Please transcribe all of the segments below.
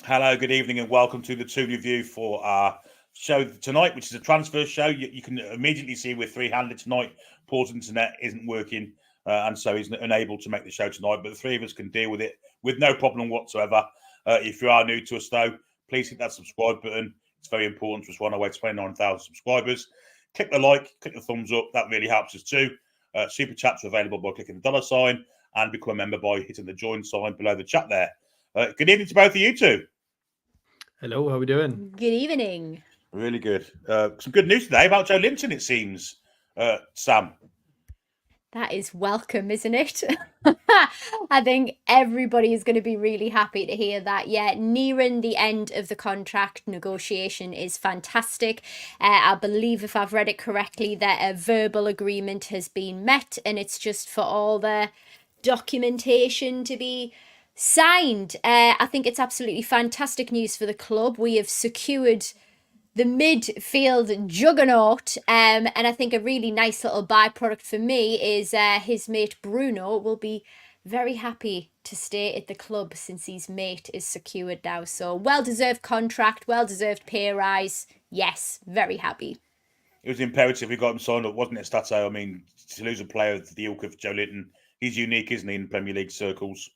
Hello, good evening, and welcome to the Toon review for our show tonight, which is a transfer show. You can immediately see we're three-handed tonight. Paul's internet isn't working, and so he's unable to make the show tonight. But the three of us can deal with it with no problem whatsoever. If you are new to us, though, please hit that subscribe button. It's very important to us. We're on our way to 29,000 subscribers. Click the like, click the thumbs up. That really helps us too. Super chats are available by clicking the $sign and become a member by hitting the join sign below the chat there. Good evening to both of you two. Hello, how are we doing? Good evening. Really good. Some good news today about Joelinton, it seems, Sam. That is welcome, isn't it? I think everybody is going to be really happy to hear that. Yeah, nearing the end of the contract negotiation is fantastic. I believe, if I've read it correctly, that a verbal agreement has been met, and it's just for all the documentation to be signed. I think it's absolutely fantastic news for the club. We have secured the midfield juggernaut, and I think a really nice little byproduct for me is his mate Bruno will be very happy to stay at the club since his mate is secured now. So well-deserved contract, well-deserved pay rise. Yes, very happy. It was imperative we got him signed up, wasn't it, Stato? I mean, to lose a player of the ilk of Joelinton, he's unique, isn't he, in Premier League circles?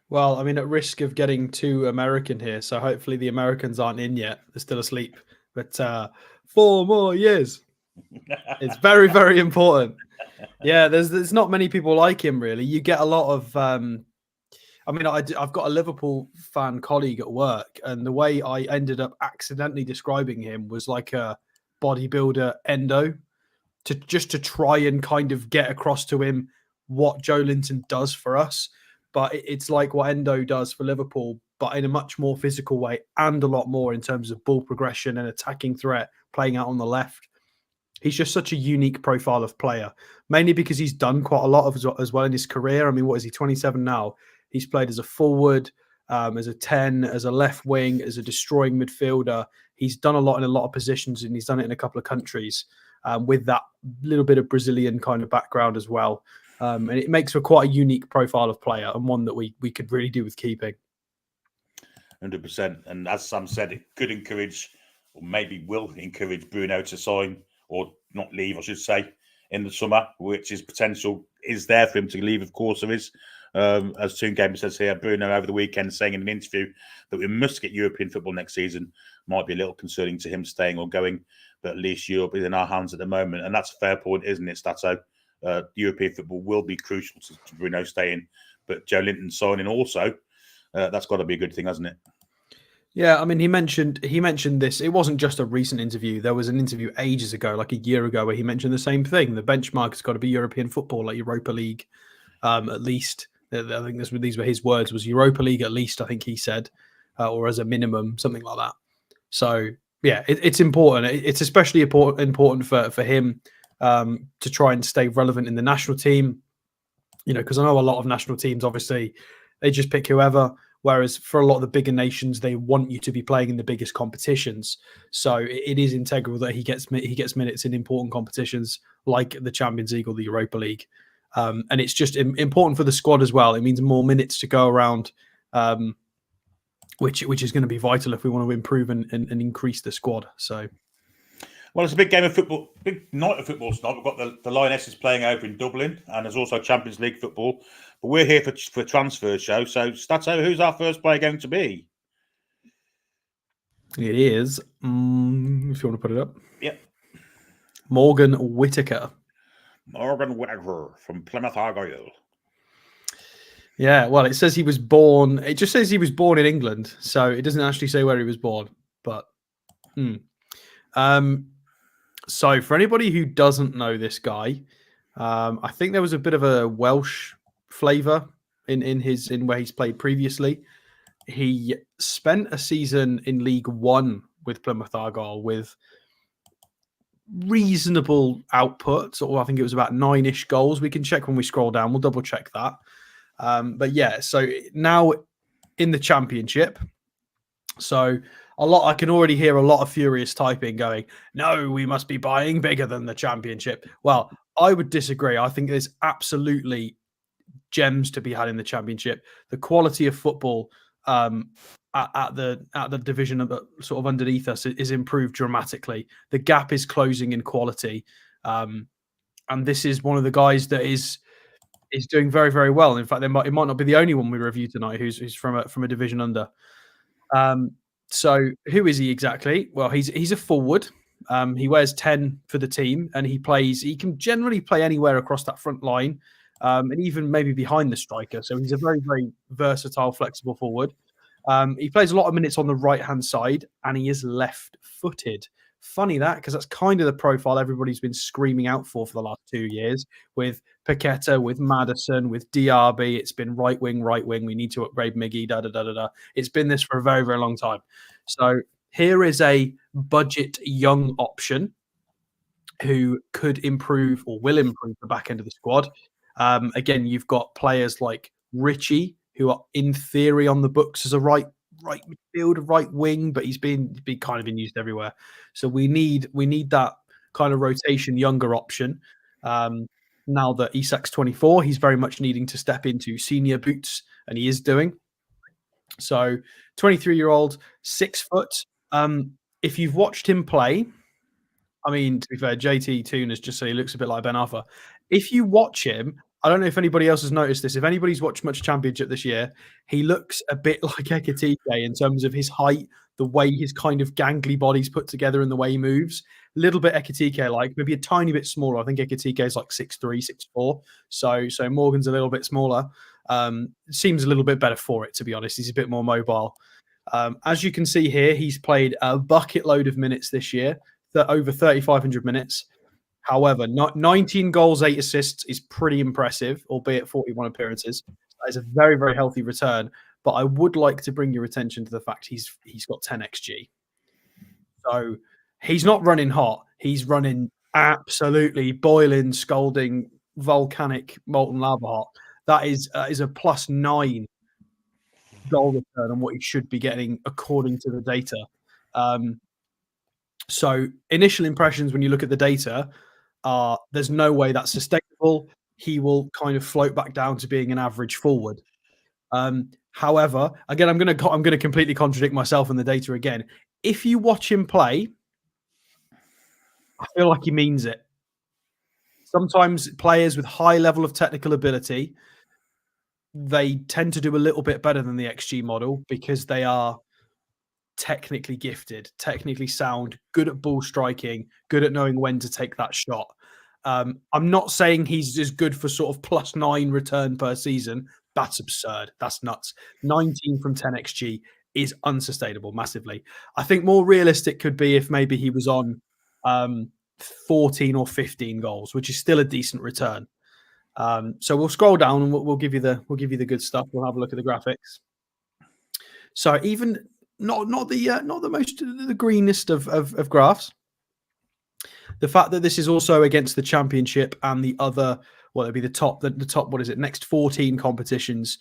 Well, I mean, at risk of getting too American here, so hopefully the Americans aren't in yet. They're still asleep. But 4 more years. It's very, very important. Yeah, there's not many people like him, really. You get a lot of... I've got a Liverpool fan colleague at work, and the way I ended up accidentally describing him was like a bodybuilder endo, to try and kind of get across to him what Joelinton does for us. But it's like what Endo does for Liverpool, but in a much more physical way and a lot more in terms of ball progression and attacking threat, playing out on the left. He's just such a unique profile of player, mainly because he's done quite a lot as well in his career. I mean, what is he, 27 now? He's played as a forward, as a 10, as a left wing, as a destroying midfielder. He's done a lot in a lot of positions, and he's done it in a couple of countries with that little bit of Brazilian kind of background as well. And it makes for quite a unique profile of player, and one that we could really do with keeping. 100%. And as Sam said, it could encourage, or maybe will encourage, Bruno to sign, or not leave, I should say, in the summer, which is potential is there for him to leave. Of course, there is. As Toon Gamer says here, Bruno over the weekend saying in an interview that we must get European football next season. Might be a little concerning to him staying or going, but at least Europe is in our hands at the moment. And that's a fair point, isn't it, Stato? European football will be crucial to Bruno staying, but Joelinton signing also, that's got to be a good thing, hasn't it? Yeah, I mean, he mentioned this. It wasn't just a recent interview. There was an interview ages ago, like a year ago, where he mentioned the same thing. The benchmark has got to be European football, like Europa League, at least. I think these were his words, was Europa League at least, I think he said, or as a minimum, something like that. So, yeah, it's important. It's especially important for him to try and stay relevant in the national team, because I know a lot of national teams, obviously, they just pick whoever. Whereas for a lot of the bigger nations, they want you to be playing in the biggest competitions. So it is integral that he gets minutes in important competitions like the Champions League or the Europa League. And it's just important for the squad as well. It means more minutes to go around, which is going to be vital if we want to improve and increase the squad. So. Well, it's a big game of football, big night of football tonight. We've got the Lionesses playing over in Dublin, and there's also Champions League football. But we're here for a transfer show. So, Stato, who's our first player going to be? It is, if you want to put it up. Yep. Morgan Whittaker. Morgan Whittaker from Plymouth Argyle. Yeah, well, it says he was born. It just says he was born in England, so it doesn't actually say where he was born. But, so for anybody who doesn't know this guy, I think there was a bit of a Welsh flavour in where he's played previously. He spent a season in League One with Plymouth Argyle with reasonable output. Or I think it was about 9-ish goals. We can check when we scroll down. We'll double check that. But yeah, so now in the Championship. So I can already hear a lot of furious typing going, no, we must be buying bigger than the Championship. Well, I would disagree. I think there's absolutely gems to be had in the Championship. The quality of football at the division sort of underneath us is improved dramatically. The gap is closing in quality, and this is one of the guys that is doing very, very well. In fact, it might not be the only one we review tonight who's from a division under. So who is he exactly? Well, he's a forward. He wears 10 for the team, and he can generally play anywhere across that front line, and even maybe behind the striker. So he's a very, very versatile, flexible forward. He plays a lot of minutes on the right-hand side, and he is left-footed. Funny that, because that's kind of the profile everybody's been screaming out for the last 2 years with Paqueta, with Maddison, with DRB. It's been right wing. We need to upgrade Miggy, da-da-da-da-da. It's been this for a very, very long time. So here is a budget young option who could improve or will improve the back end of the squad. Again, you've got players like Richie, who are in theory on the books as a right midfield, right wing, but he's been used everywhere. So we need that kind of rotation, younger option. Now that Isak's 24, he's very much needing to step into senior boots, and he is doing. So 23-year-old, 6 foot. If you've watched him play, I mean, to be fair, JT Toon has just said he looks a bit like Ben Arthur. If you watch him, I don't know if anybody else has noticed this. If anybody's watched much Championship this year, he looks a bit like Ekitike in terms of his height, the way his kind of gangly body's put together and the way he moves. A little bit Ekitike-like, maybe a tiny bit smaller. I think Ekitike is like 6'3", 6'4". So Morgan's a little bit smaller. Seems a little bit better for it, to be honest. He's a bit more mobile. As you can see here, he's played a bucket load of minutes this year, over 3,500 minutes. However, 19 goals, 8 assists is pretty impressive, albeit 41 appearances. That is a very, very healthy return. But I would like to bring your attention to the fact he's got 10 XG. So he's not running hot. He's running absolutely boiling, scalding, volcanic, molten lava hot. That is a +9 goal return on what he should be getting according to the data. So initial impressions when you look at the data are there's no way that's sustainable. He will kind of float back down to being an average forward. However, again, I'm going to completely contradict myself in the data again. If you watch him play, I feel like he means it. Sometimes players with high level of technical ability, they tend to do a little bit better than the XG model because they are technically gifted, technically sound, good at ball striking, good at knowing when to take that shot. I'm not saying he's as good for sort of +9 return per season. That's absurd. That's nuts. 19 from 10 XG is unsustainable massively. I think more realistic could be if maybe he was on 14 or 15 goals, which is still a decent return. So we'll scroll down and we'll give you the good stuff. We'll have a look at the graphics. So even not the greenest of graphs. The fact that this is also against the Championship and the other, well, it'd be the top, what is it? Next 14 competitions.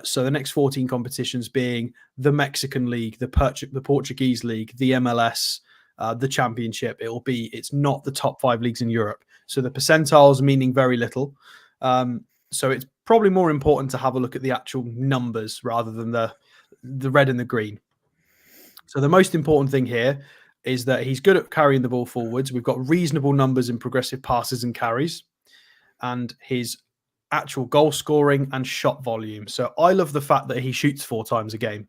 So the next 14 competitions being the Mexican League, the Portuguese League, the MLS, the Championship. It's not the top 5 leagues in Europe. So the percentiles meaning very little. So it's probably more important to have a look at the actual numbers rather than the red and the green. So the most important thing here is that he's good at carrying the ball forwards. We've got reasonable numbers in progressive passes and carries, and his actual goal scoring and shot volume. So I love the fact that he shoots 4 times a game.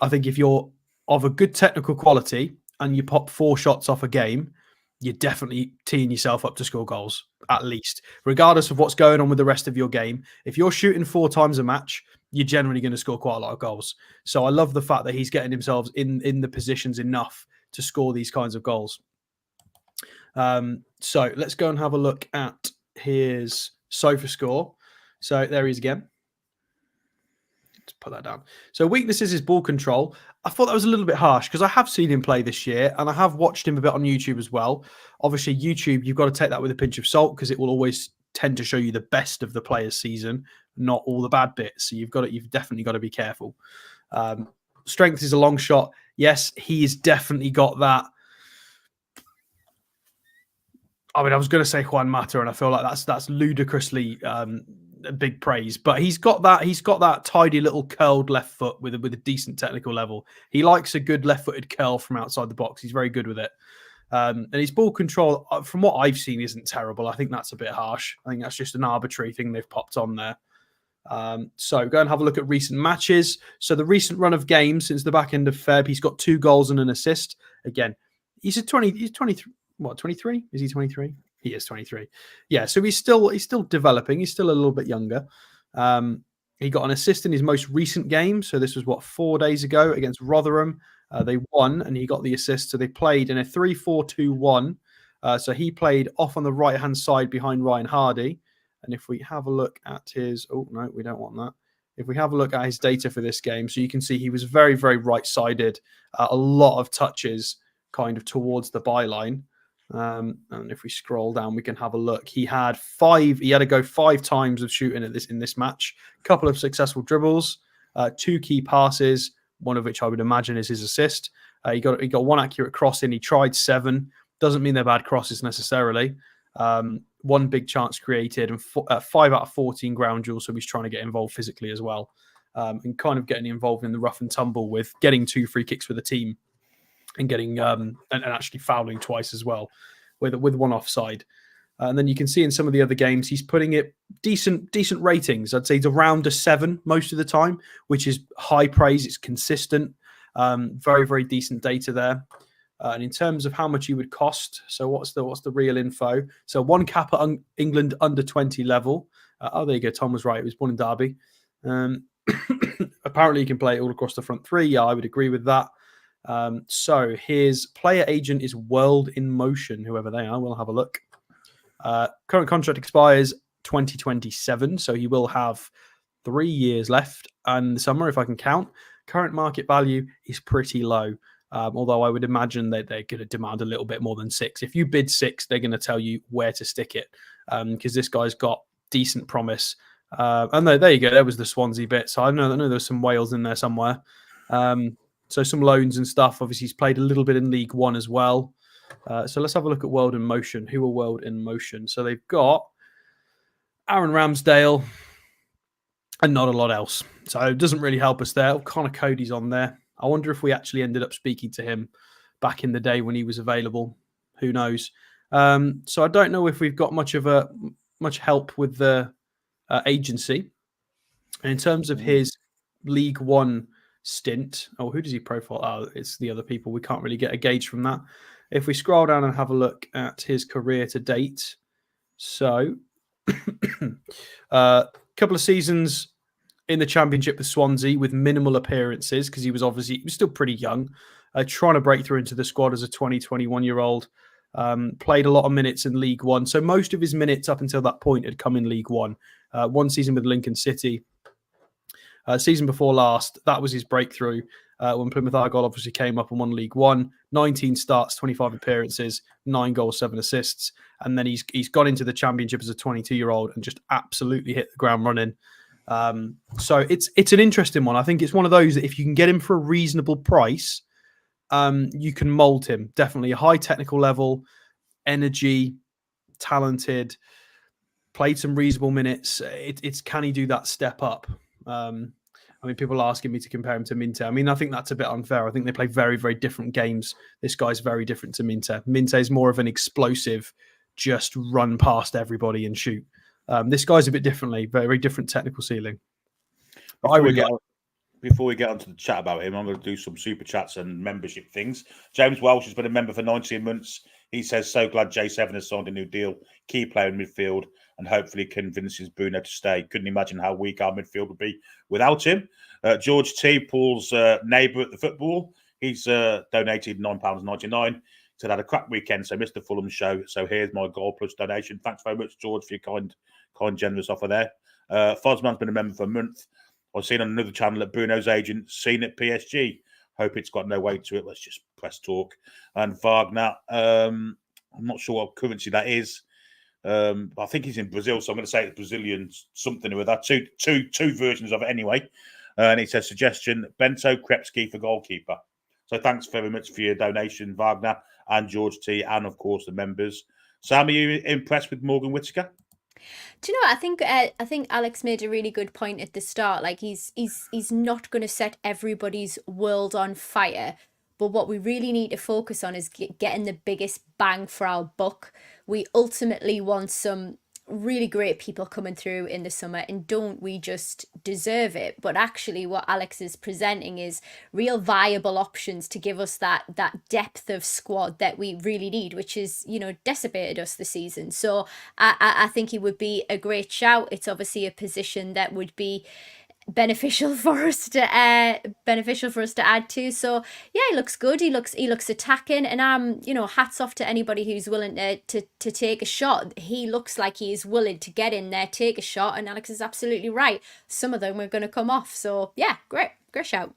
I think if you're of a good technical quality and you pop 4 shots off a game, you're definitely teeing yourself up to score goals, at least. Regardless of what's going on with the rest of your game, if you're shooting 4 times a match, you're generally going to score quite a lot of goals. So I love the fact that he's getting himself in the positions enough to score these kinds of goals. So let's go and have a look at his SOFA score. So there he is again. Let's put that down. So weaknesses is ball control. I thought that was a little bit harsh because I have seen him play this year and I have watched him a bit on YouTube as well. Obviously, YouTube, you've got to take that with a pinch of salt because it will always tend to show you the best of the player's season, not all the bad bits. So you've definitely got to be careful. Strength is a long shot. Yes, he's definitely got that. I mean, I was going to say Juan Mata, and I feel like that's ludicrously big praise, but he's got that tidy little curled left foot with a decent technical level. He likes a good left-footed curl from outside the box. He's very good with it. And his ball control, from what I've seen, isn't terrible. I think that's a bit harsh. I think that's just an arbitrary thing they've popped on there. So go and have a look at recent matches. So the recent run of games since the back end of Feb, he's got 2 goals and an assist. Again, he's 23. What, 23? Is he 23? He is 23. Yeah, so he's still developing. He's still a little bit younger. He got an assist in his most recent game. So this was 4 days ago against Rotherham. They won and he got the assist. So they played in a 3-4-2-1. So he played off on the right-hand side behind Ryan Hardy. And if we have a look at his... Oh, no, we don't want that. If we have a look at his data for this game, so you can see he was very, very right-sided. A lot of touches kind of towards the byline. And if we scroll down, we can have a look. He had to go 5 times of shooting at in this match. A couple of successful dribbles, 2 key passes, one of which I would imagine is his assist. He got 1 accurate cross in. He tried 7. Doesn't mean they're bad crosses necessarily. 1 big chance created and 5 out of 14 ground duels. So he's trying to get involved physically as well, and kind of getting involved in the rough and tumble with getting 2 free kicks for the team and getting and actually fouling twice as well, with 1 offside. And then you can see in some of the other games, he's putting it decent ratings. I'd say he's around a 7 most of the time, which is high praise. It's consistent. Very, very decent data there. And in terms of how much he would cost, so what's the real info? So 1 cap at England under 20 level. There you go. Tom was right. He was born in Derby. Apparently, he can play all across the front 3. Yeah, I would agree with that. So his player agent is World in Motion, whoever they are. We'll have a look. Current contract expires 2027, so he will have 3 years left and the summer, if I can count. Current market value is pretty low, although I would imagine that they're going to demand a little bit more than 6. If you bid 6, they're going to tell you where to stick it, because this guy's got decent promise. And there you go. There was the Swansea bit. So I know there's some Wales in there somewhere. So some loans and stuff. Obviously, he's played a little bit in League One as well. So let's have a look at World in Motion. Who are World in Motion? So they've got Aaron Ramsdale and not a lot else. So it doesn't really help us there. Connor Cody's on there. I wonder if we actually ended up speaking to him back in the day when he was available. Who knows? So I don't know if we've got much help with the agency. And in terms of his League One stint, who does he profile? Oh, it's the other people. We can't really get a gauge from that. If we scroll down and have a look at his career to date, so a couple of seasons in the Championship with Swansea with minimal appearances because he was still pretty young, trying to break through into the squad as a 21-year-old. Played a lot of minutes in League One, so most of his minutes up until that point had come in League One. 1 season with Lincoln City. Season before last, that was his breakthrough when Plymouth Argyle obviously came up and won League One. 19 starts, 25 appearances, 9 goals, 7 assists. And then he's gone into the Championship as a 22-year-old and just absolutely hit the ground running. So it's an interesting one. I think it's one of those that if you can get him for a reasonable price, you can mould him. Definitely a high technical level, energy, talented, played some reasonable minutes. It's can he do that step up? I mean, people are asking me to compare him to Minte. I mean, I think that's a bit unfair. I think they play very, very different games. This guy's very different to Minte. Minte is more of an explosive, just run past everybody and shoot. This guy's a bit differently, very, very different technical ceiling. Before we get on to the chat about him, I'm going to do some super chats and membership things. James Welsh has been a member for 19 months. He says, so glad J7 has signed a new deal. Key player in midfield and hopefully convinces Bruno to stay. Couldn't imagine how weak our midfield would be without him. George T, Paul's neighbour at the football. He's donated £9.99. Said had a crap weekend, so missed the Fulham show. So here's my goal plus donation. Thanks very much, George, for your kind, generous offer there. Fosman's been a member for a month. I've seen on another channel that Bruno's agent seen at PSG. Hope it's got no weight to it. Let's just press talk. And Wagner, I'm not sure what currency that is. I think he's in Brazil, so I'm going to say it's Brazilian something with that. Two versions of it anyway. And he says suggestion: Bento Krepski for goalkeeper. So thanks very much for your donation, Wagner and George T, and of course the members. Sam, are you impressed with Morgan Whittaker? Do you know what? I think Alex made a really good point at the start. Like he's not going to set everybody's world on fire, but what we really need to focus on is getting the biggest bang for our buck. We ultimately want some really great people coming through in the summer, and don't we just deserve it? But actually what Alex is presenting is real viable options to give us that depth of squad that we really need, which is, you know, decimated us this season. So I think he would be a great shout. It's obviously a position that would be beneficial for us to add to. So yeah, he looks good. He looks attacking, and you know, hats off to anybody who's willing to take a shot. He looks like he is willing to get in there, take a shot, and Alex is absolutely right. Some of them are going to come off. So yeah, great shout.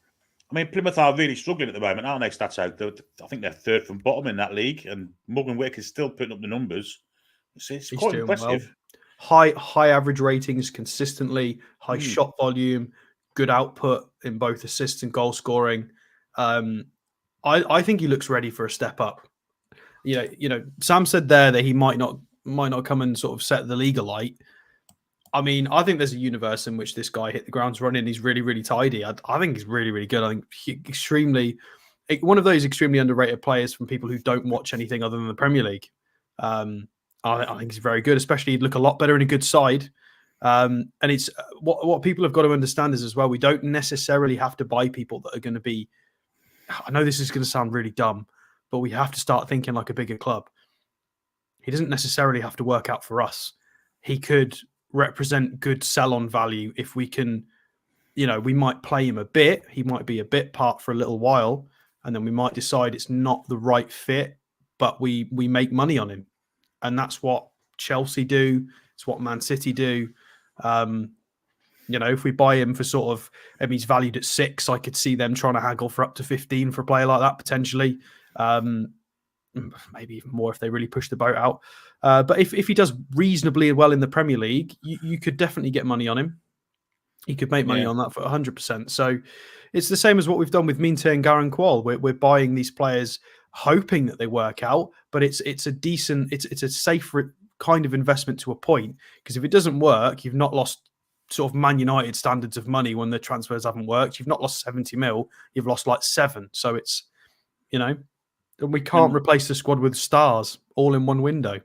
I mean, Plymouth are really struggling at the moment, aren't they? Stats out. I think they're third from bottom in that league, and Morgan Whittaker is still putting up the numbers. It's quite impressive. Well. High average ratings consistently, high shot volume, good output in both assists and goal scoring. I think he looks ready for a step up. You know, Sam said there that he might not come and sort of set the league alight. I mean, I think there's a universe in which this guy hit the grounds running. He's really, really tidy. I think he's really, really good. I think one of those extremely underrated players from people who don't watch anything other than the Premier League. I think he's very good, especially he'd look a lot better in a good side. And it's what people have got to understand is as well, we don't necessarily have to buy people that are going to be, I know this is going to sound really dumb, but we have to start thinking like a bigger club. He doesn't necessarily have to work out for us. He could represent good sell-on value if we can, you know, we might play him a bit. He might be a bit part for a little while, and then we might decide it's not the right fit, but we make money on him. And that's what Chelsea do. It's what Man City do. You know, if we buy him for sort of, I mean, he's valued at 6. I could see them trying to haggle for up to 15 for a player like that potentially. Maybe even more if they really push the boat out. But if he does reasonably well in the Premier League, you could definitely get money on him. You could make money on that for 100%. So it's the same as what we've done with Minte and Garan Qual. We're buying these players hoping that they work out, but it's a decent, it's a safe kind of investment to a point, because if it doesn't work, you've not lost sort of Man United standards of money when the transfers haven't worked. You've not lost 70 mil, you've lost like 7. So it's, you know, we can't replace the squad with stars all in one window.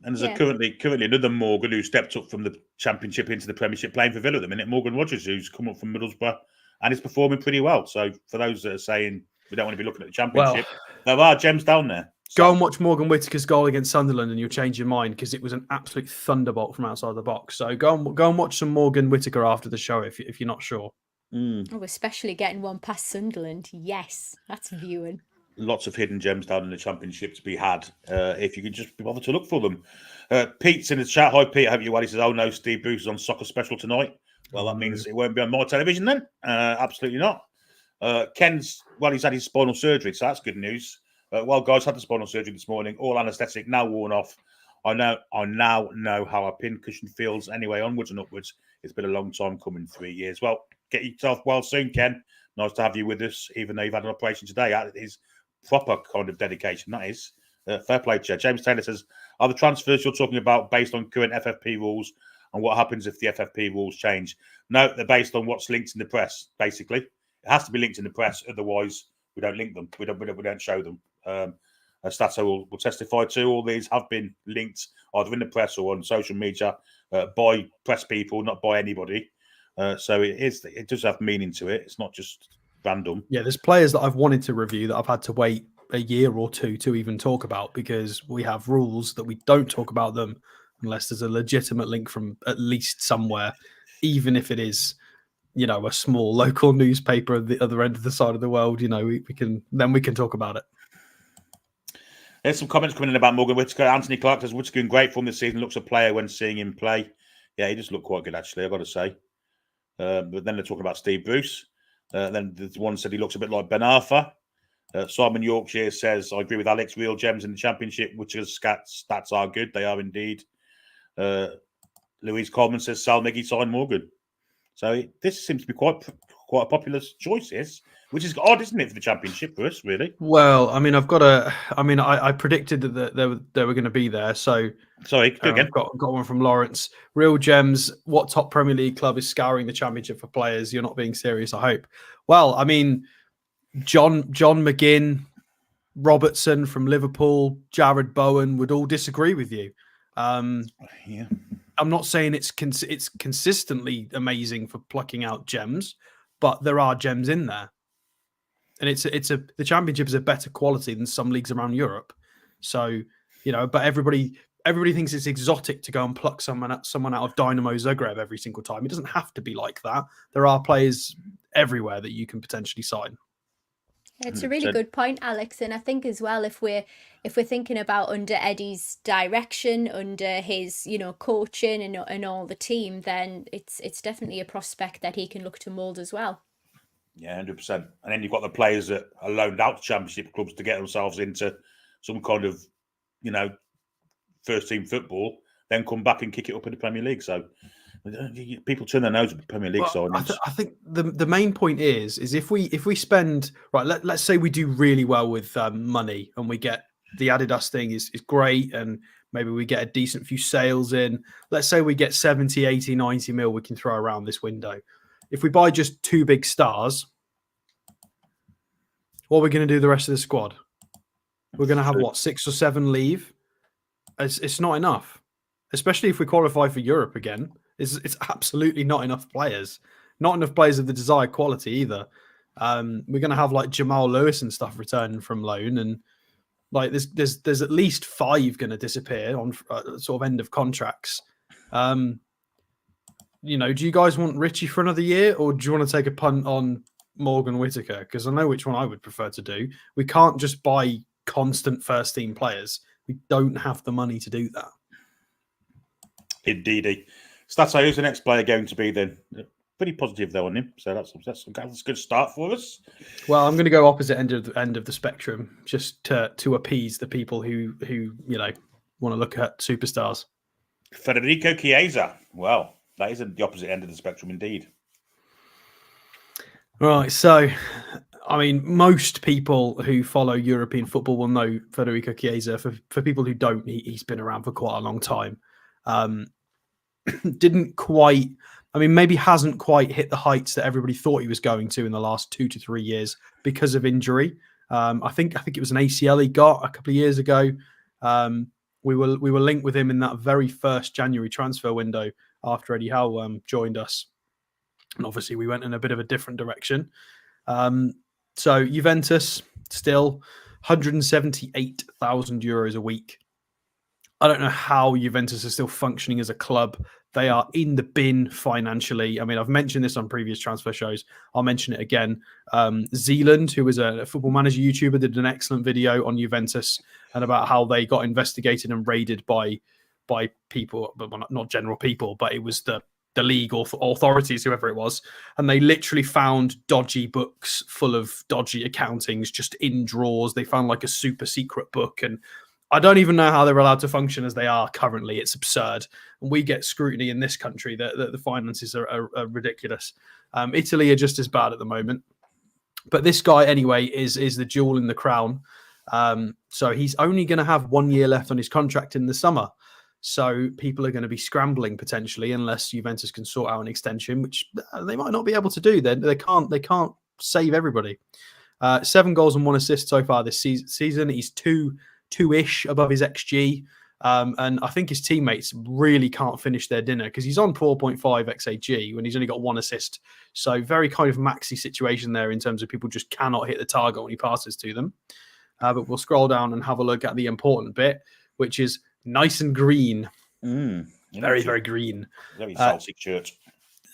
And there's currently another Morgan who stepped up from the Championship into the Premiership playing for Villa at the minute, Morgan Rogers, who's come up from Middlesbrough and is performing pretty well. So for those that are saying we don't want to be looking at the Championship, there are gems down there. So. Go and watch Morgan Whittaker's goal against Sunderland and you'll change your mind, because it was an absolute thunderbolt from outside the box. So go and watch some Morgan Whittaker after the show if you're not sure. Oh, especially getting one past Sunderland. Yes, that's viewing. Lots of hidden gems down in the Championship to be had if you can just be bothered to look for them. Pete's in the chat. Hi, Pete. I hope you're well. He says, oh no, Steve Bruce is on Soccer Special tonight. Well, that means it won't be on my television then. Absolutely not. Ken's, well, he's had his spinal surgery, so that's good news. Well, guys, had the spinal surgery this morning. All anaesthetic now worn off. I now know how a pin cushion feels. Anyway, onwards and upwards. It's been a long time coming, 3 years. Well, get yourself well soon, Ken. Nice to have you with us, even though you've had an operation today. That is proper kind of dedication. That is. Fair play, Chair. James Taylor says, are the transfers you're talking about based on current FFP rules, and what happens if the FFP rules change? No, they're based on what's linked in the press, basically. It has to be linked in the press, otherwise we don't link them. We don't show them. As Stato will testify to, all these have been linked either in the press or on social media by press people, not by anybody. So it does have meaning to it. It's not just random. Yeah, there's players that I've wanted to review that I've had to wait a year or two to even talk about, because we have rules that we don't talk about them unless there's a legitimate link from at least somewhere, even if it is, you know, a small local newspaper at the other end of the side of the world. You know, we can talk about it. There's some comments coming in about Morgan Whittaker. Anthony Clark says Whittaker in great form this season, looks a player when seeing him play. Yeah, he just looked quite good, actually, I've got to say. But then they're talking about Steve Bruce. Then the one said he looks a bit like Ben Arthur. Simon Yorkshire says, I agree with Alex, real gems in the Championship, Whittaker's stats are good. They are indeed. Louise Coleman says, Sal Miggy signed Morgan. So this seems to be quite quite a popular choice is, which is odd, isn't it, for the Championship for us, really? Well, I mean, I predicted that they were going to be there. So, Sorry, do again. I've got one from Lawrence. Real Gems, what top Premier League club is scouring the Championship for players? You're not being serious, I hope. Well, I mean, John McGinn, Robertson from Liverpool, Jared Bowen would all disagree with you. Yeah. I'm not saying it's consistently amazing for plucking out gems, but there are gems in there, and the Championship is a better quality than some leagues around Europe. So but everybody thinks it's exotic to go and pluck someone out of Dynamo Zagreb every single time. It doesn't have to be like that. There are players everywhere that you can potentially sign. It's a really good point, Alex, and I think as well, if we're thinking about under Eddie's direction, under his coaching and all the team, then it's definitely a prospect that he can look to mould as well. Yeah, 100%. And then you've got the players that are loaned out to Championship clubs to get themselves into some kind of first team football, then come back and kick it up in the Premier League. So people turn their nose at the Premier League signings. I think the main point is if we spend let's say we do really well with money and we get the Adidas thing is great, and maybe we get a decent few sales in. Let's say we get 70, 80, 90 mil we can throw around this window. If we buy just 2 big stars, what are we going to do the rest of the squad? We're going to have 6 or 7 leave. It's not enough, especially if we qualify for Europe again. It's absolutely not enough players. Not enough players of the desired quality either. We're going to have like Jamal Lewis and stuff returning from loan, and like there's at least 5 going to disappear on sort of end of contracts. Do you guys want Richie for another year, or do you want to take a punt on Morgan Whittaker? Because I know which one I would prefer to do. We can't just buy constant first team players. We don't have the money to do that. Indeed. Stato, who's the next player going to be then? Pretty positive though on him, so that's a good start for us. Well, I'm going to go opposite end of the spectrum, just to appease the people who want to look at superstars. Federico Chiesa. Well, that is at the opposite end of the spectrum indeed. Right, so I mean, most people who follow European football will know Federico Chiesa. For people who don't, he's been around for quite a long time. Maybe hasn't quite hit the heights that everybody thought he was going to in the last 2 to 3 years because of injury. I think it was an ACL he got a couple of years ago. We were linked with him in that very first January transfer window after Eddie Howe joined us, and obviously we went in a bit of a different direction. So Juventus still €178,000 a week. I don't know how Juventus is still functioning as a club. They are in the bin financially. I mean, I've mentioned this on previous transfer shows. I'll mention it again. Zealand, who was a football manager YouTuber, did an excellent video on Juventus and about how they got investigated and raided by people, but not general people, but it was the league or authorities, whoever it was. And they literally found dodgy books full of dodgy accountings just in drawers. They found like a super secret book, and I don't even know how they're allowed to function as they are currently. It's absurd. And we get scrutiny in this country that the finances are ridiculous. Italy are just as bad at the moment. But this guy, anyway, is the jewel in the crown. So he's only going to have 1 year left on his contract in the summer. So people are going to be scrambling potentially unless Juventus can sort out an extension, which they might not be able to do. They can't save everybody. 7 goals and 1 assist so far this season. He's two-ish above his XG. And I think his teammates really can't finish their dinner because he's on 4.5 XAG when he's only got 1 assist. So very kind of maxi situation there in terms of people just cannot hit the target when he passes to them. But we'll scroll down and have a look at the important bit, which is nice and green. Very, very green. Very salty shirt.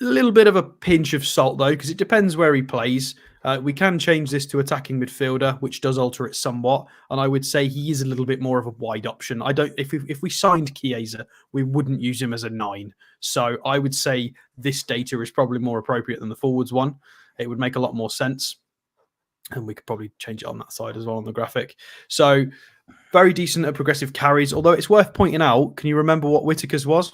A little bit of a pinch of salt, though, because it depends where he plays. We can change this to attacking midfielder, which does alter it somewhat. And I would say he is a little bit more of a wide option. If we signed Chiesa, we wouldn't use him as a 9. So I would say this data is probably more appropriate than the forwards one. It would make a lot more sense. And we could probably change it on that side as well on the graphic. So very decent at progressive carries. Although it's worth pointing out, can you remember what Whittaker's was?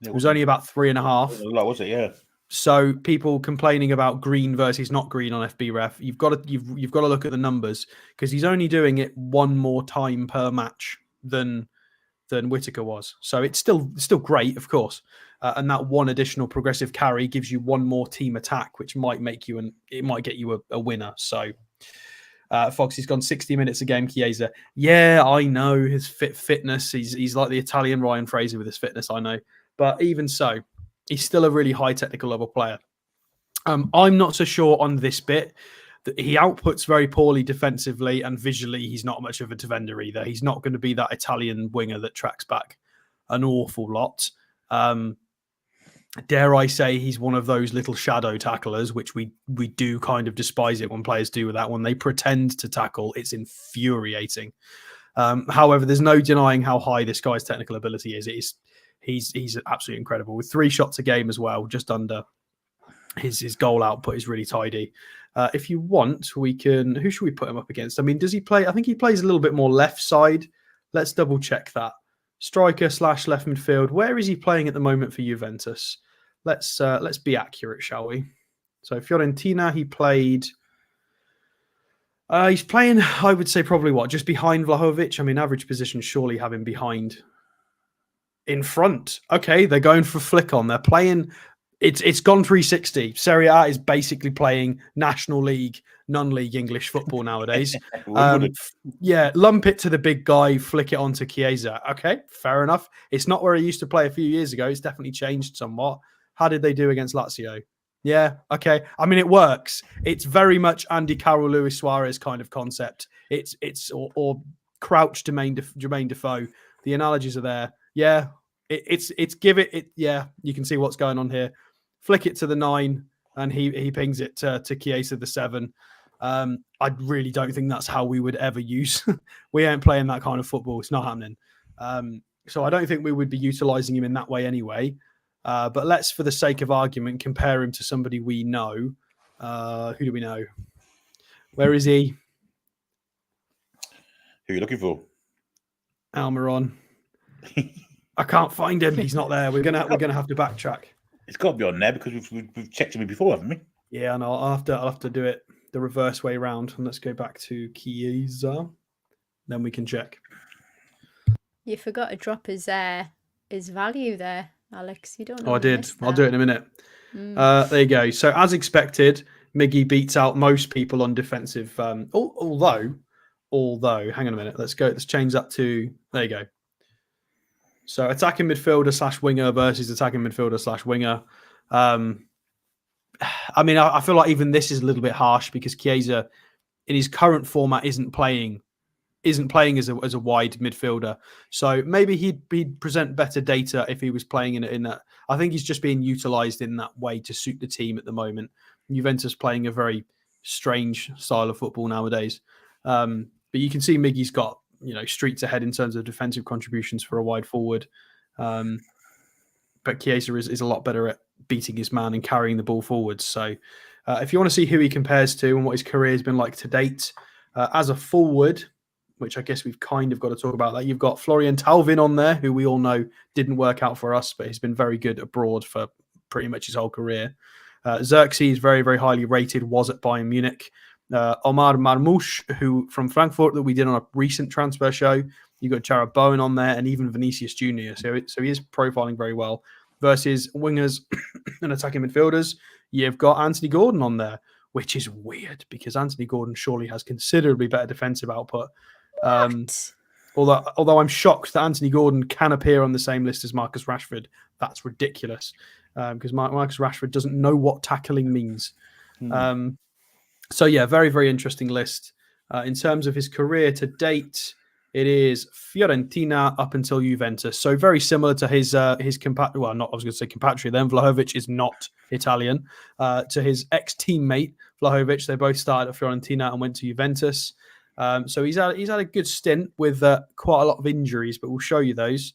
It was only about 3.5. A lot, was it? Yeah. So people complaining about green versus not green on FB Ref, you've got to look at the numbers, because he's only doing it one more time per match than Whittaker was. So it's still great, of course. And that one additional progressive carry gives you one more team attack, which might make you it might get you a winner. So Foxy's gone 60 minutes a game, Chiesa. Yeah, I know his fitness. He's like the Italian Ryan Fraser with his fitness, I know. But even so, he's still a really high technical level player. I'm not so sure on this bit. He outputs very poorly defensively, and visually he's not much of a defender either. He's not going to be that Italian winger that tracks back an awful lot. Dare I say he's one of those little shadow tacklers, which we do kind of despise it when players do with that. When they pretend to tackle, it's infuriating. However, there's no denying how high this guy's technical ability is. He's absolutely incredible, with 3 shots a game as well, just under. His goal output is really tidy. If you want, we can... Who should we put him up against? I mean, does he play... I think he plays a little bit more left side. Let's double check that. Striker / left midfield. Where is he playing at the moment for Juventus? Let's be accurate, shall we? So Fiorentina, he played... he's playing, I would say, probably just behind Vlahovic. I mean, average position surely have him behind... in front. Okay, they're going for flick on. They're playing... It's gone 360. Serie A is basically playing National League, non-league English football nowadays. Yeah, lump it to the big guy, flick it onto Chiesa. Okay, fair enough. It's not where he used to play a few years ago. It's definitely changed somewhat. How did they do against Lazio? Yeah, okay. I mean, it works. It's very much Andy Carroll, Luis Suarez kind of concept. Or Crouch, Jermaine Defoe. The analogies are there. Yeah, yeah, you can see what's going on here. Flick it to the 9, and he pings it to Chiesa the 7. I really don't think that's how we would ever use. We ain't playing that kind of football. It's not happening. So I don't think we would be utilising him in that way anyway. But let's, for the sake of argument, compare him to somebody we know. Who do we know? Where is he? Who are you looking for? Almiron. I can't find him. He's not there. We're gonna have to backtrack. It's got to be on there because we've checked him before, haven't we? Yeah, no, I'll have to do it the reverse way around. And let's go back to Chiesa. Then we can check. You forgot to drop his value there, Alex. You don't know. Oh, I did. I'll do it in a minute. There you go. So as expected, Miggy beats out most people on defensive. Although, hang on a minute. Let's change that to, there you go. So attacking midfielder / winger versus attacking midfielder / winger. I mean, I feel like even this is a little bit harsh because Chiesa, in his current format, isn't playing as a wide midfielder. So maybe he'd present better data if he was playing in that. I think he's just being utilised in that way to suit the team at the moment. Juventus playing a very strange style of football nowadays. But you can see Miggy's got, streets ahead in terms of defensive contributions for a wide forward. But Chiesa is a lot better at beating his man and carrying the ball forwards. So if you want to see who he compares to and what his career has been like to date, as a forward, which I guess we've kind of got to talk about that, you've got Florian Thauvin on there, who we all know didn't work out for us, but he's been very good abroad for pretty much his whole career. Xerxes, very, very highly rated, was at Bayern Munich. Omar Marmoush, who from Frankfurt, that we did on a recent transfer show. You got Jared Bowen on there, and even Vinicius Junior. So he is profiling very well. Versus wingers and attacking midfielders, you've got Anthony Gordon on there, which is weird because Anthony Gordon surely has considerably better defensive output. Although I'm shocked that Anthony Gordon can appear on the same list as Marcus Rashford. That's ridiculous because Marcus Rashford doesn't know what tackling means. So yeah, very, very interesting list. In terms of his career to date, it is Fiorentina up until Juventus. So very similar to his compatriot. Well, not I was going to say compatriot. Then Vlahovic is not Italian. To his ex-teammate Vlahovic, they both started at Fiorentina and went to Juventus. So he's had a good stint with quite a lot of injuries, but we'll show you those.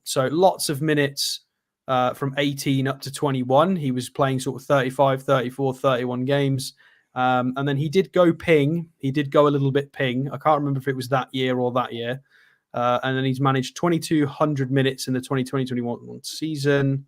So lots of minutes from 18 up to 21. He was playing sort of 35, 34, 31 games. And then he did go ping. He did go a little bit ping. I can't remember if it was that year or that year. And then he's managed 2,200 minutes in the 2020-21 season.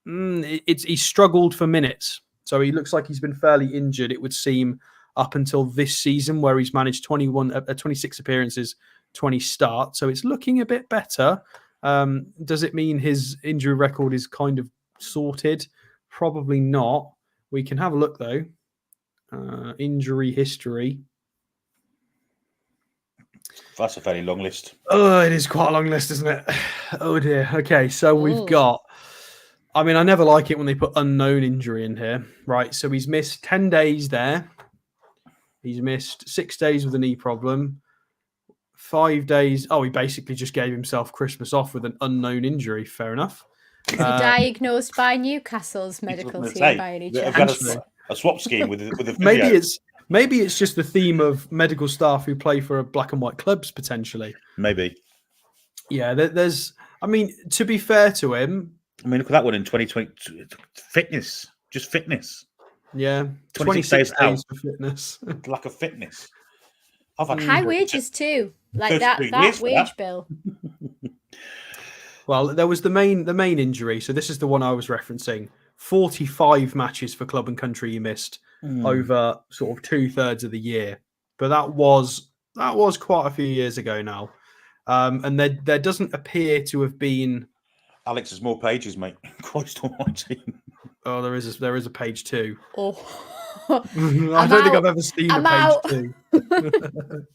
He's struggled for minutes. So he looks like he's been fairly injured, it would seem, up until this season, where he's managed 26 appearances, 20 starts. So it's looking a bit better. Does it mean his injury record is kind of sorted? Probably not. We can have a look, though. Injury history. That's a fairly long list. Oh, it is quite a long list, isn't it? Oh, dear. Okay, so we've got... I mean, I never like it when they put unknown injury in here. Right, so he's missed 10 days there. He's missed 6 days with a knee problem. 5 days. Oh, he basically just gave himself Christmas off with an unknown injury. Fair enough. Diagnosed by Newcastle's medical team by any chance. A swap scheme with a video. Maybe it's just the theme of medical staff who play for black and white clubs, potentially. Maybe. Yeah, there's... I mean, to be fair to him... I mean, look at that one in 2020. Fitness. Just fitness. Yeah. 26 days for fitness. Lack of fitness. I've had high wages too. Like that wage bill. Well, there was the main injury. So this is the one I was referencing. 45 matches for club and country he missed over sort of 2/3 of the year. But that was quite a few years ago now. And there doesn't appear to have been... Alex, there's more pages, mate. Christ almighty. Oh, there is a page 2. Oh. I don't think I've ever seen a page 2.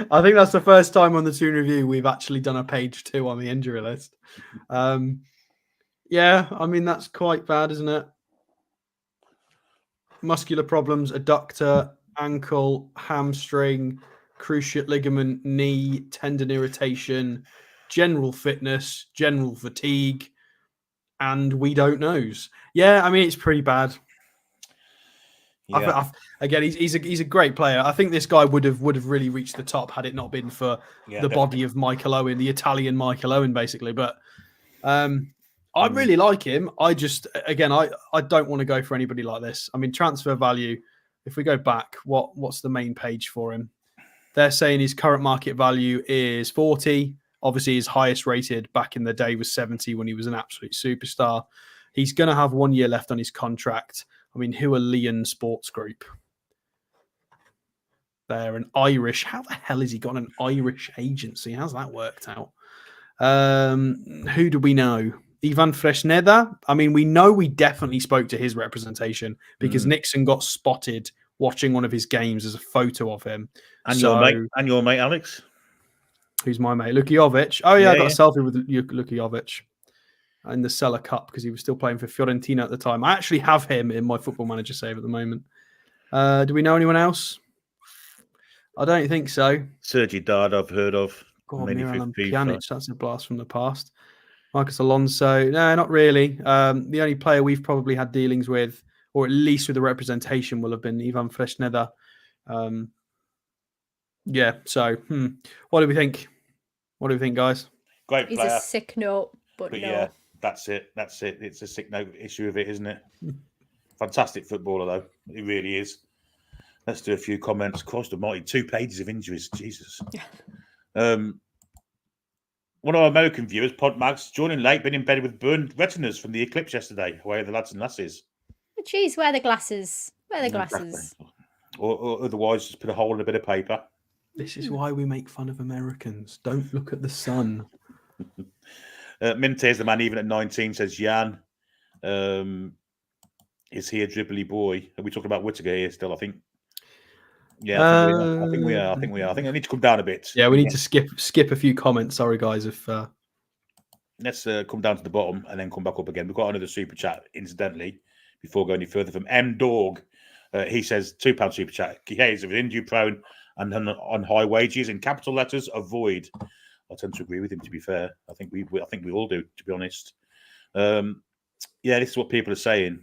I think that's the first time on the Toon Review we've actually done a page 2 on the injury list. Yeah, I mean, that's quite bad, isn't it? Muscular problems, adductor, ankle, hamstring, cruciate ligament, knee, tendon irritation, general fitness, general fatigue, and we don't knows. Yeah, I mean, it's pretty bad. Yeah. Again, he's a great player. I think this guy would have really reached the top had it not been for the body of Michael Owen, the Italian Michael Owen, basically. But I really like him. I just, again, I don't want to go for anybody like this. I mean, transfer value, if we go back, what's the main page for him? They're saying his current market value is 40. Obviously, his highest rated back in the day was 70 when he was an absolute superstar. He's going to have 1 year left on his contract. I mean, who are Leon Sports Group? They're an Irish. How the hell has he got an Irish agency? How's that worked out? Who do we know? Ivan Freshneda. I mean, we definitely spoke to his representation because Nixon got spotted watching one of his games as a photo of him. And your mate, Alex? Who's my mate? Lukijovic. Oh, yeah, I got a selfie with Lukijovic in the Cellar Cup because he was still playing for Fiorentina at the time. I actually have him in my Football Manager save at the moment. Do we know anyone else? I don't think so. Sergi Dard, I've heard of. God, Miralem Pjanic, that's a blast from the past. Marcus Alonso, no, not really. The only player we've probably had dealings with, or at least with the representation, will have been Ivan Freshneda. Yeah, so what do we think? What do we think, guys? Great player. He's a sick note, but no. Yeah, that's it. It's a sick note issue of it, isn't it? Fantastic footballer, though. He really is. Let's do a few comments. Christ almighty, 2 pages of injuries. Jesus. One of our American viewers, Pod Mags, joining late, been in bed with burned retinas from the eclipse yesterday. Where are the lads and lasses? Jeez, wear the glasses. Wear the glasses. Or otherwise, just put a hole in a bit of paper. This is why we make fun of Americans. Don't look at the sun. Minte is the man, even at 19, says Jan. Is he a dribbly boy? Are we talking about Whittaker here still, I think? Yeah, I think we are. I think I need to come down a bit. Yeah, we need to skip a few comments. Sorry, guys. Let's come down to the bottom and then come back up again. We've got another super chat, incidentally, before going any further, from M Dog. He says £2 super chat. Chiesa is injury prone and on high wages. In capital letters, avoid. I tend to agree with him. To be fair, I think we all do. To be honest, yeah, this is what people are saying.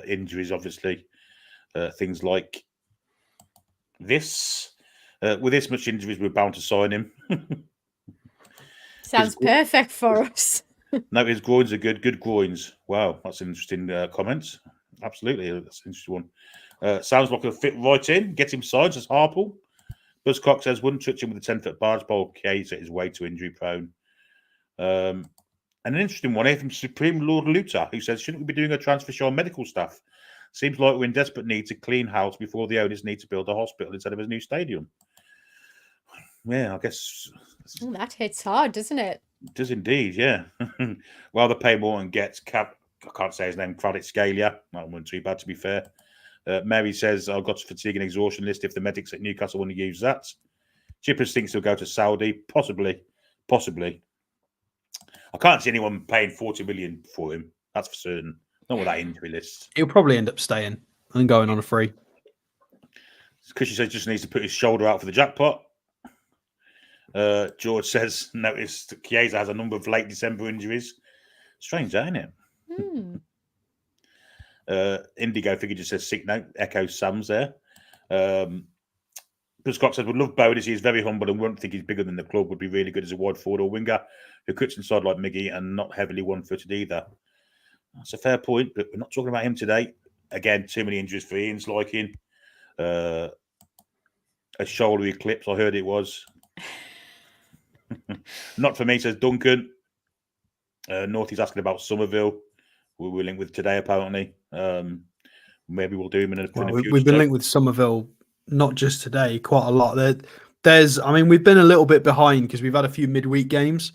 Injuries, obviously, things like this. With this much injuries, we're bound to sign him. Sounds perfect for us. No, his groins are good. Good groins. Wow, that's an interesting comment. Absolutely, that's an interesting one. Sounds like a fit right in. Get him sides as Harple. Buzzcock says, wouldn't touch him with a 10-foot barge pole. Chiesa is way too injury prone. And an interesting one here from Supreme Lord Luther, who says, shouldn't we be doing a transfer show on medical staff? Seems like we're in desperate need to clean house before the owners need to build a hospital instead of a new stadium. Yeah, I guess. That hits hard, doesn't it? It does indeed, yeah. Well, the pay more and gets Cap. I can't say his name. Credit Scalia. That wasn't too bad, to be fair. Mary says, I've got a fatigue and exhaustion list if the medics at Newcastle want to use that. Chippers thinks he'll go to Saudi. Possibly. I can't see anyone paying 40 million for him. That's for certain. Not with that injury list. He'll probably end up staying and going on a free. Because she says just needs to put his shoulder out for the jackpot. George says, notice that Chiesa has a number of late December injuries. Strange, ain't it? Indigo figure just says sick note. Echo Sam's there. But Scott says, would love Bodis. He's very humble and won't think he's bigger than the club. Would be really good as a wide forward or winger who cuts inside like Miggy and not heavily one-footed either. That's a fair point, but we're not talking about him today. Again, too many injuries for Ian's liking. A shoulder eclipse, I heard it was. Not for me, says Duncan. Northy's asking about Somerville. We're linked with today, apparently. Maybe we'll do him in a future. We've been linked with Somerville, not just today, quite a lot. We've been a little bit behind because we've had a few midweek games.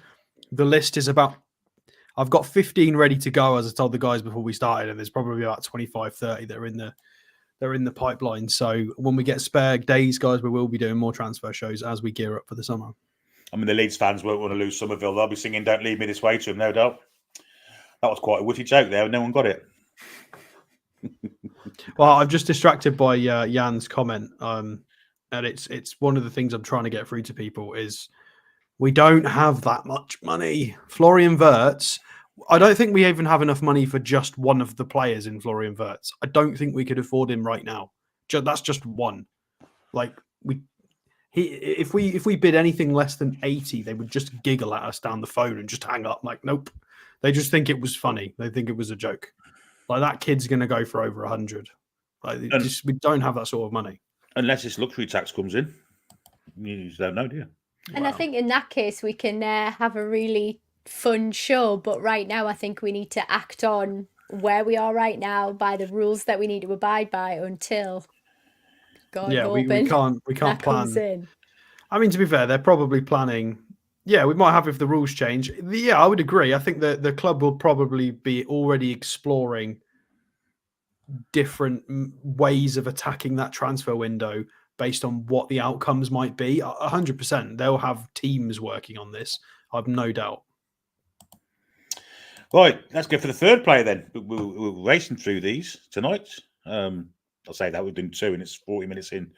The list is about, I've got 15 ready to go, as I told the guys before we started, and there's probably about 25, 30 that are in the pipeline. So when we get spare days, guys, we will be doing more transfer shows as we gear up for the summer. I mean, the Leeds fans won't want to lose Somerville. They'll be singing "Don't Leave Me This Way" to them, no doubt. That was quite a witty joke there, and no one got it. Well, I'm just distracted by Jan's comment, and it's one of the things I'm trying to get through to people is we don't have that much money. Florian Wirtz, I don't think we even have enough money for just one of the players in Florian Wirtz. I don't think we could afford him right now. That's just one. If we bid anything less than 80, they would just giggle at us down the phone and just hang up. Like, nope. They just think it was funny. They think it was a joke. Like, that kid's going to go for over 100. We don't have that sort of money. Unless this luxury tax comes in. You just don't know, do you? And I think in that case, we can have a really fun show. But right now, I think we need to act on where we are right now by the rules that we need to abide by until God we can't that plan. Comes in. I mean, to be fair, they're probably planning. Yeah, we might have if the rules change. Yeah, I would agree. I think that the club will probably be already exploring different ways of attacking that transfer window based on what the outcomes might be. 100%. They'll have teams working on this. I've no doubt. Right, let's go for the third player then. We're racing through these tonight. I'll say that we've done two and it's 40 minutes in.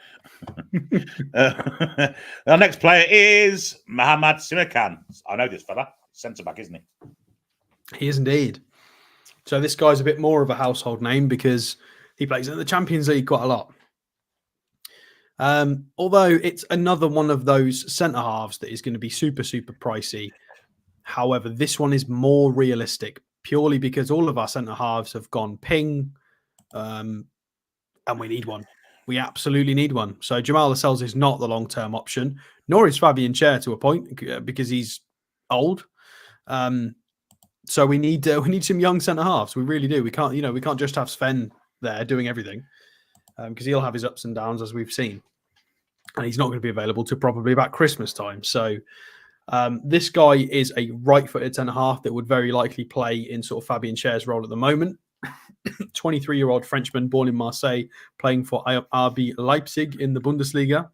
Our next player is Mohamed Simakan. I know this fella. Centre-back, isn't he? He is indeed. So this guy's a bit more of a household name because he plays in the Champions League quite a lot. Although it's another one of those centre-halves that is going to be super, super pricey. However, this one is more realistic purely because all of our centre-halves have gone ping. And we need one. We absolutely need one. So Jamal Lascelles is not the long-term option, nor is Fabian Schär to a point because he's old. So we need some young centre halves. We really do. We can't just have Sven there doing everything because he'll have his ups and downs as we've seen, and he's not going to be available to probably about Christmas time. So this guy is a right-footed centre half that would very likely play in sort of Fabian Schär's role at the moment. 23-year-old Frenchman born in Marseille, playing for RB Leipzig in the Bundesliga.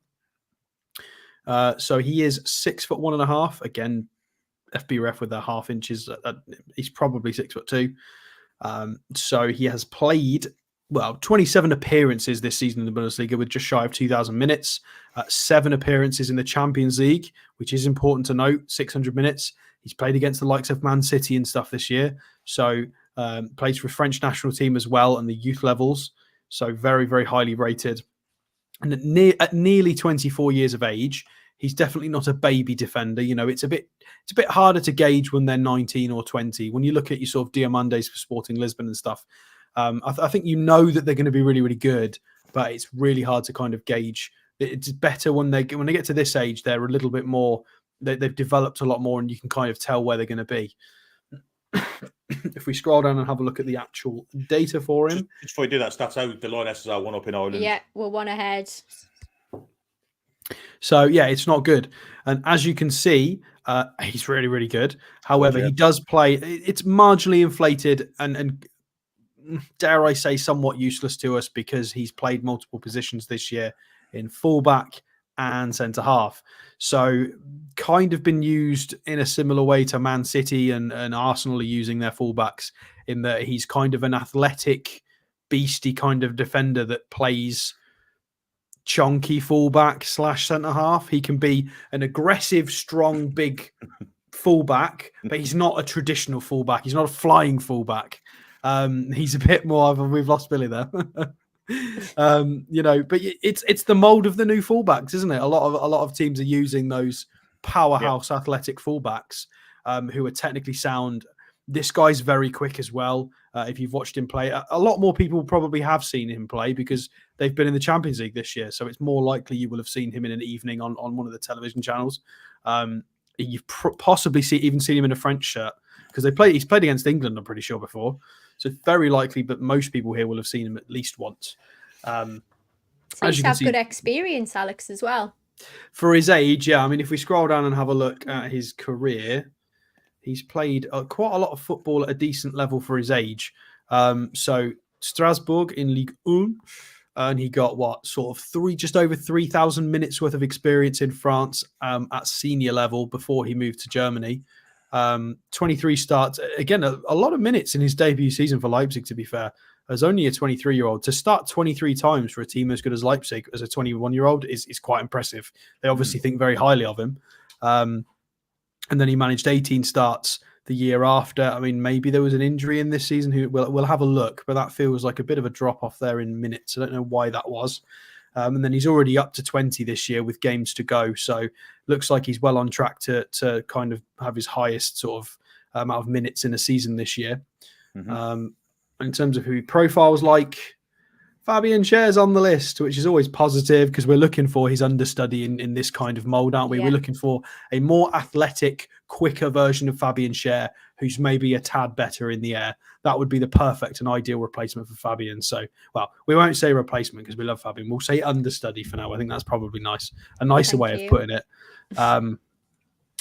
So he is 6'1.5". Again, FBref with their half inches. He's probably 6'2". So he has played 27 appearances this season in the Bundesliga with just shy of 2,000 minutes. 7 appearances in the Champions League, which is important to note. 600 minutes. He's played against the likes of Man City and stuff this year. So plays for the French national team as well and the youth levels. So very, very highly rated. And at nearly 24 years of age, he's definitely not a baby defender. You know, it's a bit harder to gauge when they're 19 or 20. When you look at your sort of Diamandes for Sporting Lisbon and stuff, I think you know that they're going to be really, really good, but it's really hard to kind of gauge. It's better when they get to this age, they're a little bit more. They've developed a lot more, and you can kind of tell where they're going to be. if we scroll down and have a look at the actual data for him. Just before you do that, that's how the Lionesses are 1 up in Ireland. Yeah, we're 1 ahead. So, yeah, it's not good. And as you can see, he's really, really good. However, he does play, it's marginally inflated and dare I say, somewhat useless to us because he's played multiple positions this year in fullback and centre half. So kind of been used in a similar way to Man City and Arsenal are using their fullbacks, in that he's kind of an athletic, beastie kind of defender that plays chunky fullback / centre half. He can be an aggressive, strong, big fullback, but he's not a traditional fullback. He's not a flying fullback. He's a bit more of a, we've lost Billy there. You know, but it's the mold of the new fullbacks, isn't it? A lot of teams are using those powerhouse athletic fullbacks who are technically sound. This guy's very quick as well. If you've watched him play, a lot more people probably have seen him play because they've been in the Champions League this year. So it's more likely you will have seen him in an evening on one of the television channels. You've possibly even seen him in a French shirt because he's played against England, I'm pretty sure, before. So it's very likely, but most people here will have seen him at least once. So he's have good experience, Alex, as well. For his age, yeah. I mean, if we scroll down and have a look at his career, he's played quite a lot of football at a decent level for his age. So Strasbourg in Ligue 1, and he got just over 3,000 minutes worth of experience in France at senior level before he moved to Germany. 23 starts, again, a lot of minutes in his debut season for Leipzig, to be fair. As only a 23-year-old, to start 23 times for a team as good as Leipzig as a 21-year-old is quite impressive. They obviously think very highly of him. And then he managed 18 starts the year after. I mean, maybe there was an injury in this season. We'll have a look, but that feels like a bit of a drop-off there in minutes. I don't know why that was. And then he's already up to 20 this year with games to go. So looks like he's well on track to kind of have his highest sort of amount of minutes in a season this year. Mm-hmm. In terms of who he profiles like, Fabian Schär's on the list, which is always positive because we're looking for his understudy in this kind of mould, aren't we? Yeah. We're looking for a more athletic, quicker version of Fabian Schär, who's maybe a tad better in the air. That would be the perfect and ideal replacement for Fabian. So, well, we won't say replacement because we love Fabian. We'll say understudy for now. I think that's probably nice. A nicer way of putting it. And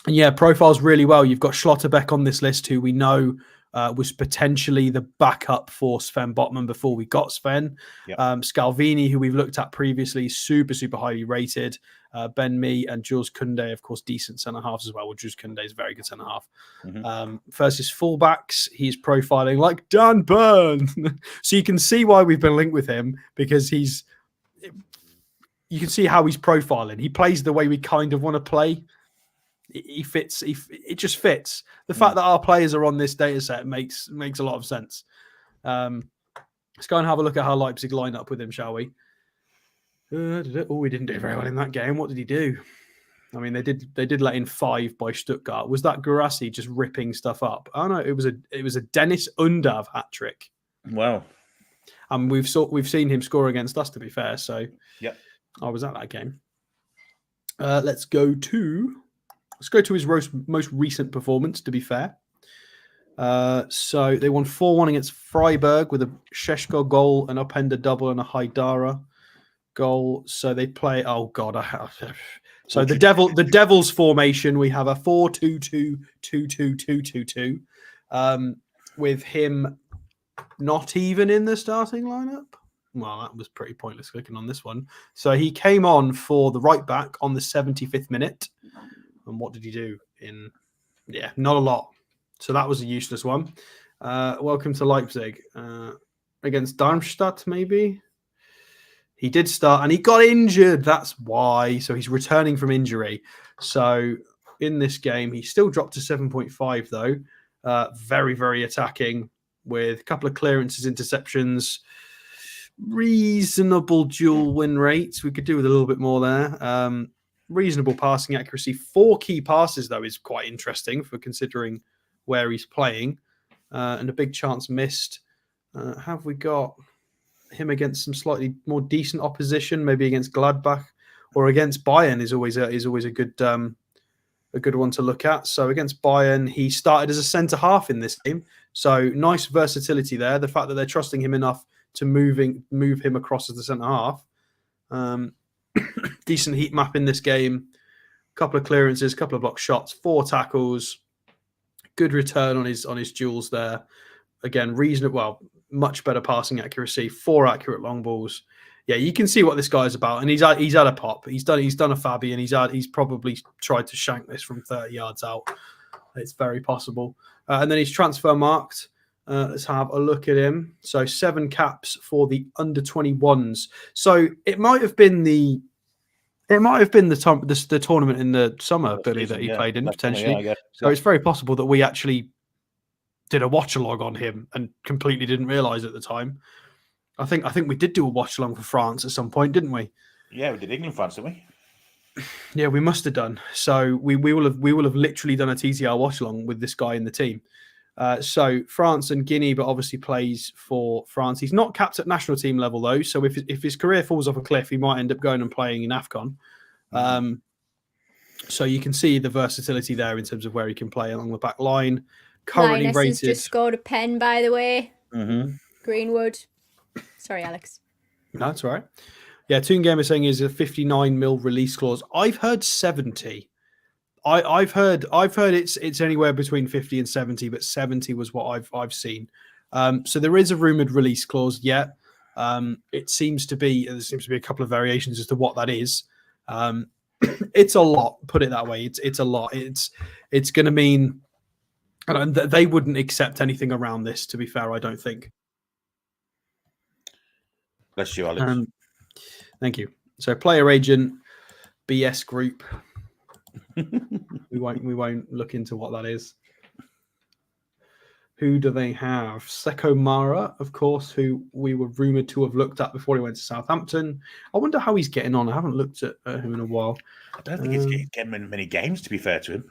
yeah, profiles really well. You've got Schlotterbeck on this list, who we know was potentially the backup for Sven Botman before we got Sven. Yep. Scalvini, who we've looked at previously, super, super highly rated. Ben Mee and Jules Koundé, of course, decent centre-halves as well. Well, Jules Koundé is a very good centre-half. Mm-hmm. Versus fullbacks, he's profiling like Dan Burn. So you can see why we've been linked with him, because you can see how he's profiling. He plays the way we kind of want to play. He fits. It just fits. The fact that our players are on this data set makes a lot of sense. Let's go and have a look at how Leipzig line up with him, shall we? We didn't do very well in that game. What did he do? I mean, they did let in 5 by Stuttgart. Was that Guirassy just ripping stuff up? Oh no, it was a Dennis Undav hat trick. Wow. And we've seen him score against us, to be fair. So yeah, I was at that game. Let's go to his most recent performance, to be fair. So they won 4-1 against Freiburg with a Šeško goal, an upender double, and a Haidara goal. So they play. Oh God! So the Devils formation. We have a 4-2-2-2-2-2-2-2, with him not even in the starting lineup. Well, that was pretty pointless clicking on this one. So he came on for the right back on the 75th minute. And what did he do? Not a lot. So that was a useless one. Welcome to Leipzig. Against Darmstadt, maybe? He did start and he got injured. That's why. So he's returning from injury. So in this game, he still dropped to 7.5 though. Very, very attacking with a couple of clearances, interceptions, reasonable dual win rates. We could do with a little bit more there. Reasonable passing accuracy. 4 key passes, though, is quite interesting for considering where he's playing. And a big chance missed. Have we got him against some slightly more decent opposition? Maybe against Gladbach or against Bayern is always a good a good one to look at. So against Bayern, he started as a centre half in this game. So nice versatility there. The fact that they're trusting him enough to move him across as the centre half. Decent heat map in this game. Couple of clearances, couple of block shots, 4 tackles. Good return on his duels there. Again, reasonable. Well, much better passing accuracy. 4 accurate long balls. Yeah, you can see what this guy's about, and he's had a pop. He's done a Fabi, and he's probably tried to shank this from 30 yards out. It's very possible. And then he's transfer marked. Let's have a look at him. So 7 caps for the under 21s. So it might have been the tournament in the summer, Billy, that he played in potentially. So it's very possible that we actually did a watch along on him and completely didn't realise at the time. I think we did do a watch along for France at some point, didn't we? Yeah, we did England France, didn't we? Yeah, we must have done. So we will have literally done a TTR watch along with this guy in the team. So France and Guinea, but obviously plays for France. He's not capped at national team level though. So if his career falls off a cliff, he might end up going and playing in AFCON. So you can see the versatility there in terms of where he can play along the back line. Currently Linus rated. has just scored a pen, by the way. Greenwood. Sorry, Alex. No, that's all right. Yeah, Toon Game is saying is a 59 mil release clause. I've heard 70. I've heard it's anywhere between 50 and 70, but 70 was what I've seen. So there is a rumored release clause yet. There seems to be a couple of variations as to what that is. It's a lot, put it that way. It's a lot. It's going to mean they wouldn't accept anything around this, to be fair, I don't think. Bless you, Alex. Thank you. So player agent, BS group. we won't look into what that is. Who do they have? Seko Mara, of course, who we were rumoured to have looked at before he went to Southampton. I wonder how he's getting on. I haven't looked at him in a while. I don't think he's getting many games, to be fair to him.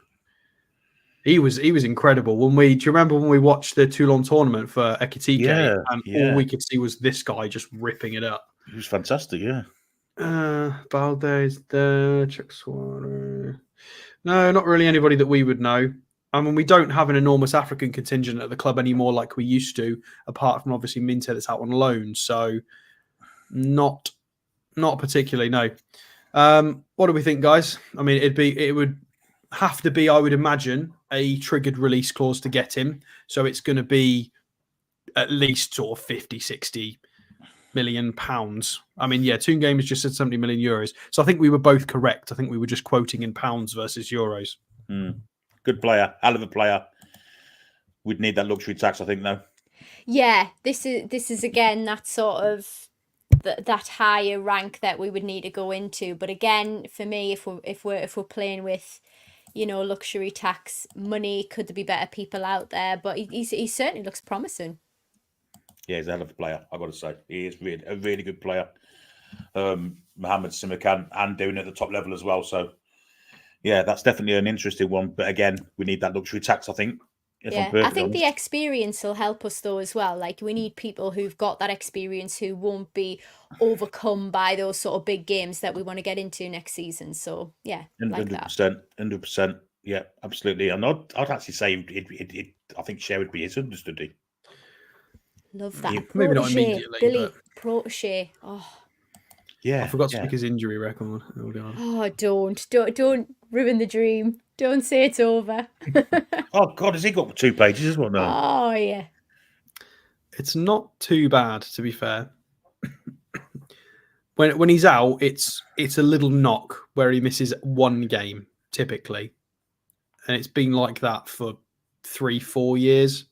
He was incredible. Do you remember when we watched the Toulon tournament for Ekitike? Yeah, all we could see was this guy just ripping it up. He was fantastic, yeah. Balde's there, Chuckswater. No, not really anybody that we would know. I mean, we don't have an enormous African contingent at the club anymore like we used to, apart from obviously Minte that's out on loan. So not particularly, no. What do we think, guys? I mean, it would have to be, I would imagine, a triggered release clause to get him. So it's going to be at least sort of 50, 60 million pounds. I mean, yeah, Toon Game has just said 70 million euros. So I think we were both correct. I think we were just quoting in pounds versus euros. Good player, hell of a player. We'd need that luxury tax, I think, though. Yeah, this is again that sort of that higher rank that we would need to go into. But again, for me, if we're playing with, luxury tax money, could there be better people out there? But he certainly looks promising. Yeah, he's a hell of a player, I've got to say. He is a really good player. Mohamed Simakan and doing it at the top level as well. So, yeah, that's definitely an interesting one. But again, we need that luxury tax, I think. I think the experience will help us though as well. Like, we need people who've got that experience who won't be overcome by those sort of big games that we want to get into next season. So yeah, 100%. Yeah, absolutely. And I'd actually say I think Shea would be his understudy. Love that. Maybe not immediately, Billy Protege. Oh. Yeah, I forgot to pick his injury record. Oh, don't ruin the dream. Don't say it's over. Oh God, has he got 2 pages as well now? Oh yeah. It's not too bad, to be fair. When he's out, it's a little knock where he misses 1 game typically, and it's been like that for 3-4 years.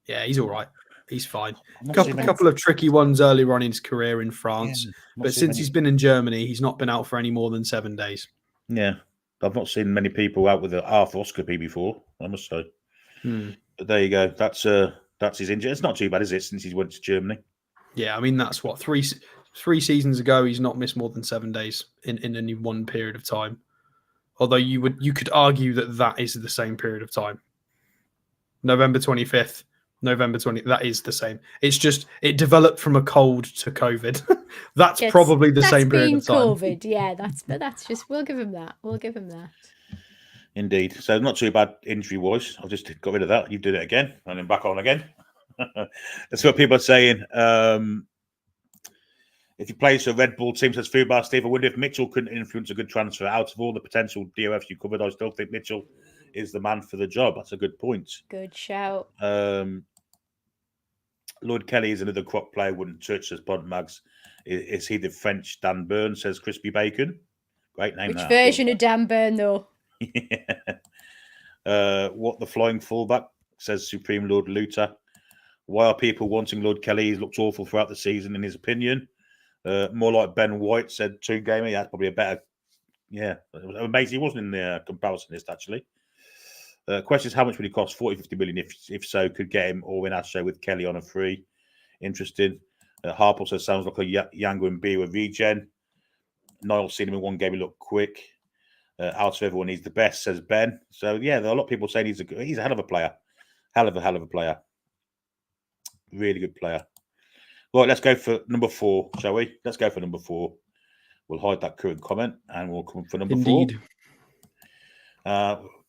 Yeah, he's all right. He's fine. A couple of tricky ones earlier on in his career in France, but since he's been in Germany, he's not been out for any more than 7 days. Yeah, I've not seen many people out with an arthroscopy before, I must say. But there you go. That's his injury. It's not too bad, is it? Since he went to Germany. Yeah, I mean that's what 3 seasons ago. He's not missed more than 7 days in any one period of time. Although you could argue that is the same period of time. November 25th. November 20th, that is the same. It's just, it developed from a cold to COVID. That's probably the same period of time. COVID, yeah, that's just, we'll give him that. Indeed. So not too bad injury-wise. I've just got rid of that. You did it again, and then back on again. That's what people are saying. If he plays for a Red Bull team, says Fubar Steve, I wonder if Mitchell couldn't influence a good transfer. Out of all the potential DOFs you covered, I still think Mitchell is the man for the job. That's a good point. Good shout. Lloyd Kelly is another crop player, wouldn't touch, says Pod Mags. Is he the French Dan Burn, says Crispy Bacon. Great name. Which version of Dan Burn, though? What the flying fullback, says Supreme Lord Luther. Why are people wanting Lloyd Kelly? He's looked awful throughout the season, in his opinion. More like Ben White, said Toon Gamer. That's probably a better. Yeah, amazing. He wasn't in the comparison list, actually. Question is, how much would he cost? 40-50 million. If so, could get him or win our show with Kelly on a free. Interesting. Harp also sounds like a Yango and Bira regen. Niall seen him in one game. He looked quick. Out of everyone, he's the best, says Ben. So yeah, there are a lot of people saying he's a hell of a player. Hell of a player. Really good player. Right, let's go for number 4, shall we? Let's go for number 4. We'll hide that current comment and we'll come for number 4.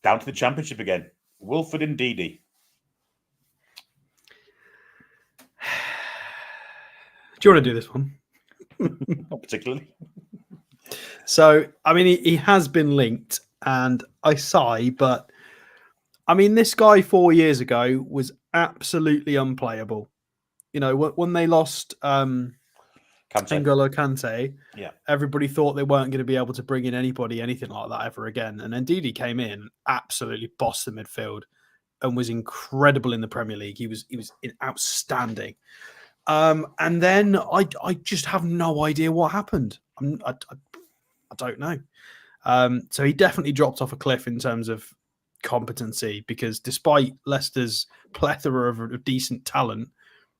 Down to the championship again. Wilfred Ndidi. Do you want to do this one? Not particularly. So, I mean, he has been linked, and I sigh, but I mean, this guy 4 years ago was absolutely unplayable. You know, when they lost N'Golo Kante, yeah, everybody thought they weren't going to be able to bring in anything like that ever again. And Ndidi came in, absolutely bossed the midfield, and was incredible in the Premier League. He was outstanding. And then I just have no idea what happened. I don't know. So he definitely dropped off a cliff in terms of competency, because despite Leicester's plethora of decent talent,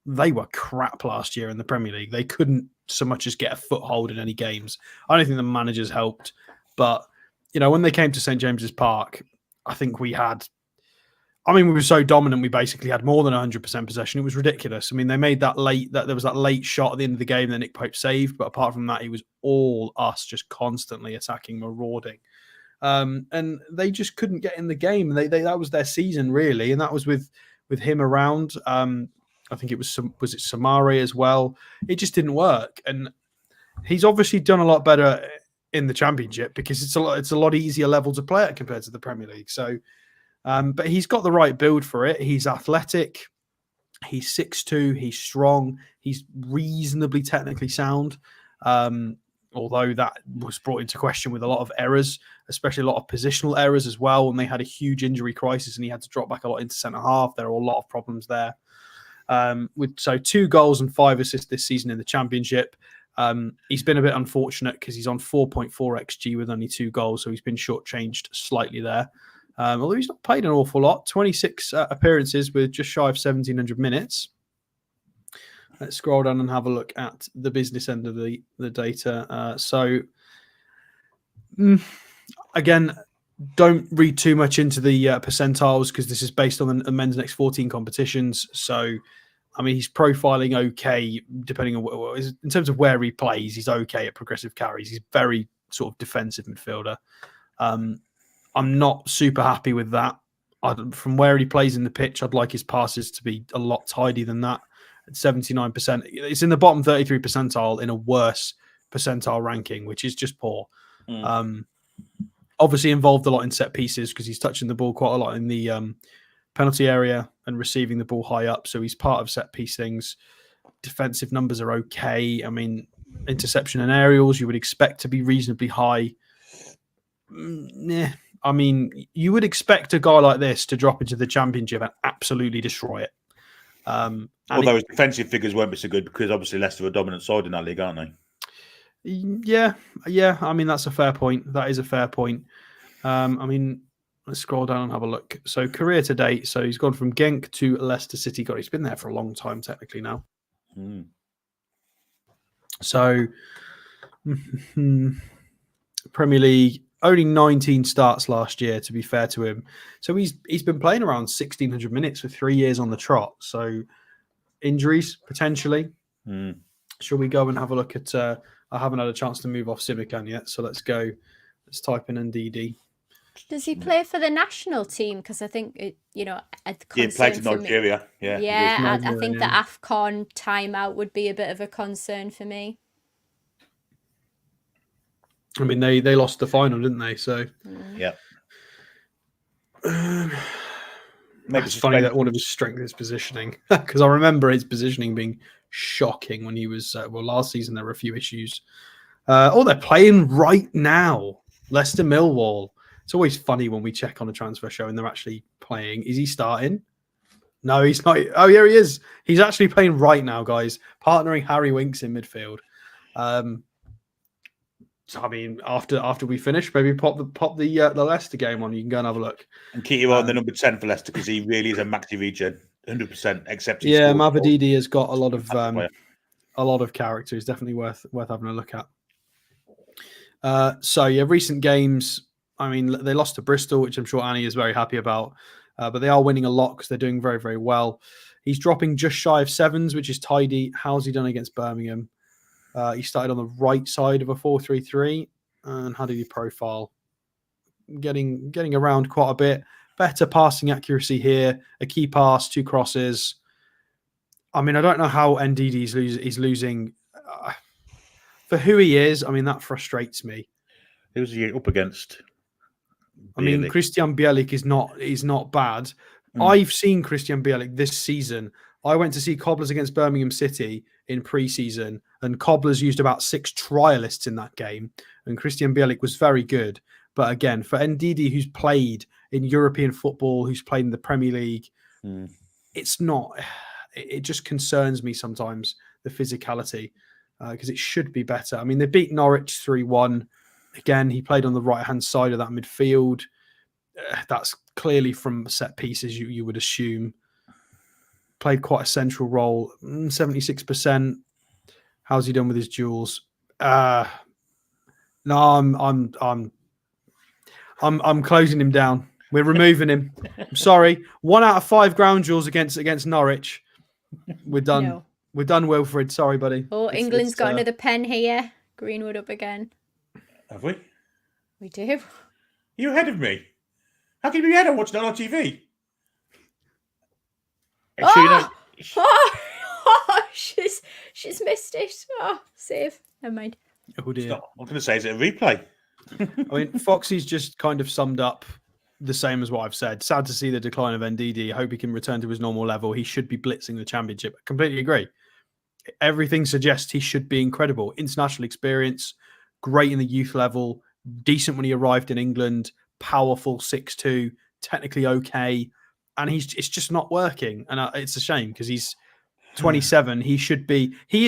they were crap last year in the Premier League. They couldn't so much as get a foothold in any games. I don't think the managers helped, but you know, when they came to St James's Park, I think we were so dominant. We basically had more than 100% possession. It was ridiculous. I mean, they made there was that late shot at the end of the game that Nick Pope saved, but apart from that, it was all us just constantly attacking, marauding. And they just couldn't get in the game. That was their season, really, and that was with him around. I think it was Samari as well. It just didn't work, and he's obviously done a lot better in the Championship because it's a lot easier level to play at compared to the Premier League. So, but he's got the right build for it. He's athletic. He's 6'2". He's strong. He's reasonably technically sound. Although that was brought into question with a lot of errors, especially a lot of positional errors as well. When they had a huge injury crisis and he had to drop back a lot into centre half, there are a lot of problems there. With 2 goals and 5 assists this season in the Championship. He's been a bit unfortunate because he's on 4.4 XG with only 2 goals, so he's been shortchanged slightly there. Although he's not played an awful lot, 26 appearances with just shy of 1,700 minutes. Let's scroll down and have a look at the business end of the data. Again, don't read too much into the percentiles because this is based on the men's next 14 competitions. So, I mean, he's profiling okay, depending on in terms of where he plays. He's okay at progressive carries. He's very sort of defensive midfielder. I'm not super happy with that. From where he plays in the pitch, I'd like his passes to be a lot tidier than that. At 79%, it's in the bottom 33 percentile in a worse percentile ranking, which is just poor. Obviously involved a lot in set pieces because he's touching the ball quite a lot in the penalty area and receiving the ball high up. So he's part of set piece things. Defensive numbers are okay. I mean, interception and aerials you would expect to be reasonably high. I mean, you would expect a guy like this to drop into the Championship and absolutely destroy it. Although his defensive figures won't be so good because obviously Leicester are a dominant side in that league, aren't they? Yeah. I mean, that's a fair point. That is a fair point. I mean, let's scroll down and have a look. So career to date. So he's gone from Genk to Leicester City. God, he's been there for a long time technically now. So Premier League, only 19 starts last year, to be fair to him. So he's been playing around 1,600 minutes for 3 years on the trot. So injuries, potentially. Shall we go and have a look at... I haven't had a chance to move off Simakan yet, so let's go. Let's type in Ndidi. Does he play for the national team? Because I think He played in Nigeria. Yeah, I think the yeah. AFCON timeout would be a bit of a concern for me. I mean, they lost the final, didn't they? So yeah. It's funny that one of his strength is positioning, because I remember his positioning being shocking when he was last season. There were a few issues. They're playing right now. Leicester Millwall. It's always funny when we check on a transfer show and they're actually playing. Is he starting? No, he's not. Oh, yeah, he is. He's actually playing right now, guys. Partnering Harry Winks in midfield. So I mean, after we finish, maybe pop the Leicester game on. You can go and have a look. And keep him on the number 10 for Leicester, because he really is a Maxi regen, 100%. Except Mohamed Simakan has got a lot of character. He's definitely worth having a look at. Recent games. I mean, they lost to Bristol, which I'm sure Annie is very happy about. But they are winning a lot because they're doing very, very well. He's dropping just shy of 7s, which is tidy. How's he done against Birmingham? He started on the right side of a 4-3-3. And how did he profile? Getting around quite a bit. Better passing accuracy here. A key pass, 2 crosses. I mean, I don't know how Ndidi is losing. For who he is, I mean, that frustrates me. Who's he up against? I mean, Christian Bielik is not bad. I've seen Christian Bielik this season. I went to see Cobblers against Birmingham City in pre-season, and Cobblers used about 6 trialists in that game, and Christian Bielik was very good. But again, for Ndidi, who's played in European football, who's played in the Premier League, it's not. It just concerns me sometimes, the physicality, because it should be better. I mean, they beat Norwich 3-1. Again, he played on the right-hand side of that midfield. That's clearly from set pieces, you would assume. Played quite a central role, 76%. How's he done with his duels? No, I'm closing him down. We're removing him. I'm sorry. 1 out of 5 ground duels against Norwich. We're done. No. We're done, Wilfred. Sorry, buddy. Oh, England's got another pen here. Greenwood up again. Have we? We do. You're ahead of me. How can you be ahead? I'm watching it on TV. She's missed it. Oh, save. Never mind. Oh dear. I'm going to say, is it a replay? I mean, Foxy's just kind of summed up the same as what I've said. Sad to see the decline of Ndidi. I hope he can return to his normal level. He should be blitzing the championship. I completely agree. Everything suggests he should be incredible. International experience, great in the youth level, decent when he arrived in England, powerful 6'2", technically okay. And it's just not working. And it's a shame because he's 27. He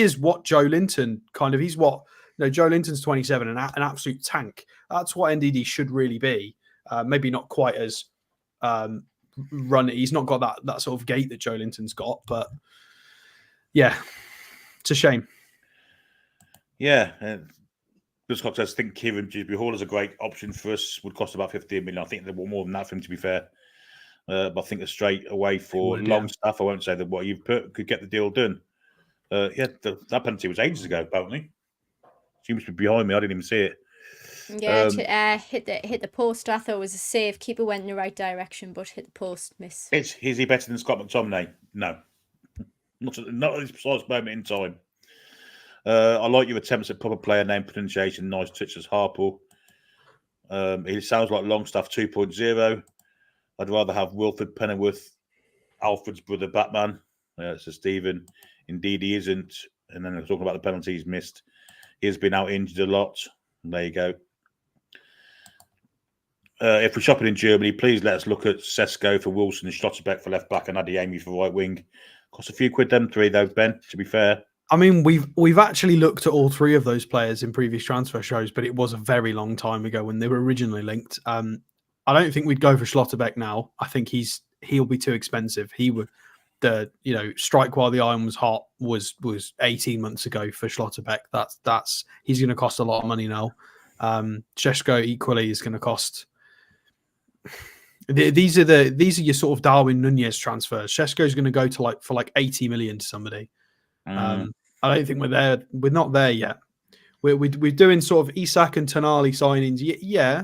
is what Joelinton kind of, Joelinton's 27 and an absolute tank. That's what Ndidi should really be. Maybe not quite as he's not got that sort of gait that Joelinton's got, but yeah, it's a shame. Yeah. Scott says, I think Kieran Gisby Hall is a great option for us. Would cost about 15 million. I think there were more than that for him, to be fair. But I think a straight away for long stuff. I won't say that what you've put could get the deal done. That penalty was ages ago, apparently. Seems to be behind me. I didn't even see it. Yeah, hit the post. I thought it was a save. Keeper went in the right direction, but hit the post. Miss. Is he better than Scott McTominay? No, not at this precise moment in time. I like your attempts at proper player name pronunciation. Nice touches, Harple. He sounds like Longstaff 2.0. I'd rather have Wilfred Pennyworth, Alfred's brother Batman. So Stephen, indeed he isn't. And then talking about the penalties missed. He's been out injured a lot. And there you go. If we're shopping in Germany, please let us look at Sesko for Wilson and Schlotterbeck for left back and Adeyemi for right wing. Cost a few quid, them 3 though, Ben, to be fair. I mean, we've actually looked at all 3 of those players in previous transfer shows, but it was a very long time ago when they were originally linked. I don't think we'd go for Schlotterbeck now. I think he'll be too expensive. He would strike while the iron was hot was 18 months ago for Schlotterbeck. That's he's going to cost a lot of money now. Šeško equally is going to cost. These are your sort of Darwin Nunez transfers. Šeško is going to go to for 80 million to somebody. I don't think we're there. We're not there yet. We're doing sort of Isak and Tonali signings. Yeah.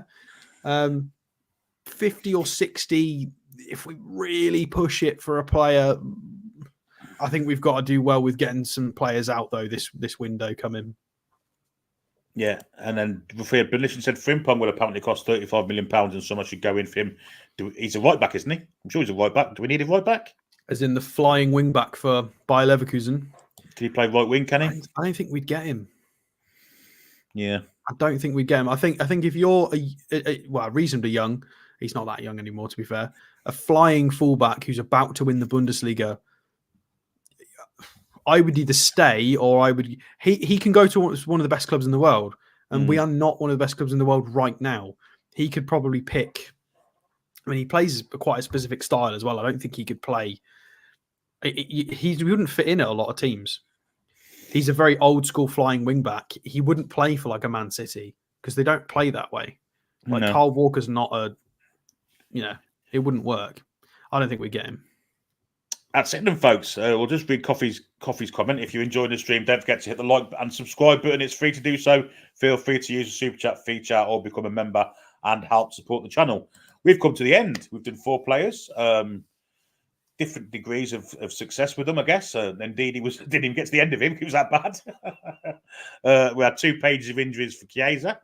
50 or 60, if we really push it for a player, I think we've got to do well with getting some players out, though, this window coming. Yeah, and then Benediction said Frimpong will apparently cost £35 million and someone should go in for him. He's a right back, isn't he? I'm sure he's a right back. Do we need a right back? As in the flying wing back for Bayer Leverkusen. Can he play right wing, can he? I don't think we'd get him. Yeah. I don't think we'd get him. I think if you're reasonably young, he's not that young anymore, to be fair, a flying fullback who's about to win the Bundesliga, I would either stay or I would. He can go to one of the best clubs in the world, and we are not one of the best clubs in the world right now. He could probably pick. I mean, he plays quite a specific style as well. I don't think he could play. He wouldn't fit in at a lot of teams. He's a very old school flying wing back. He wouldn't play for like a Man City because they don't play that way. Like Kyle Walker's not a, it wouldn't work. I don't think we get him. That's it then, folks. We'll just read Coffee's comment. If you're enjoying the stream, don't forget to hit the like and subscribe button. It's free to do so. Feel free to use the Super Chat feature or become a member and help support the channel. We've come to the end. We've done 4 players. Different degrees of success with them, I guess. Then Ndidi didn't even get to the end of him. He was that bad. We had 2 pages of injuries for Chiesa.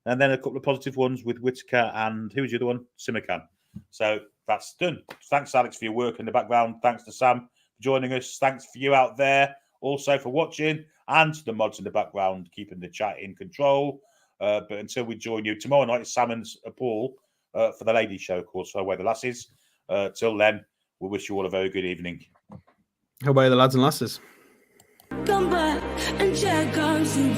And then a couple of positive ones with Whittaker and who was the other one? Simakan. So that's done. Thanks, Alex, for your work in the background. Thanks to Sam for joining us. Thanks for you out there also for watching, and to the mods in the background keeping the chat in control. But until we join you tomorrow night, it's Salmon's Paul for the ladies' show, of course, for Away the Lasses. Till then, we wish you all a very good evening. Away the lads and lasses. Come back and check on some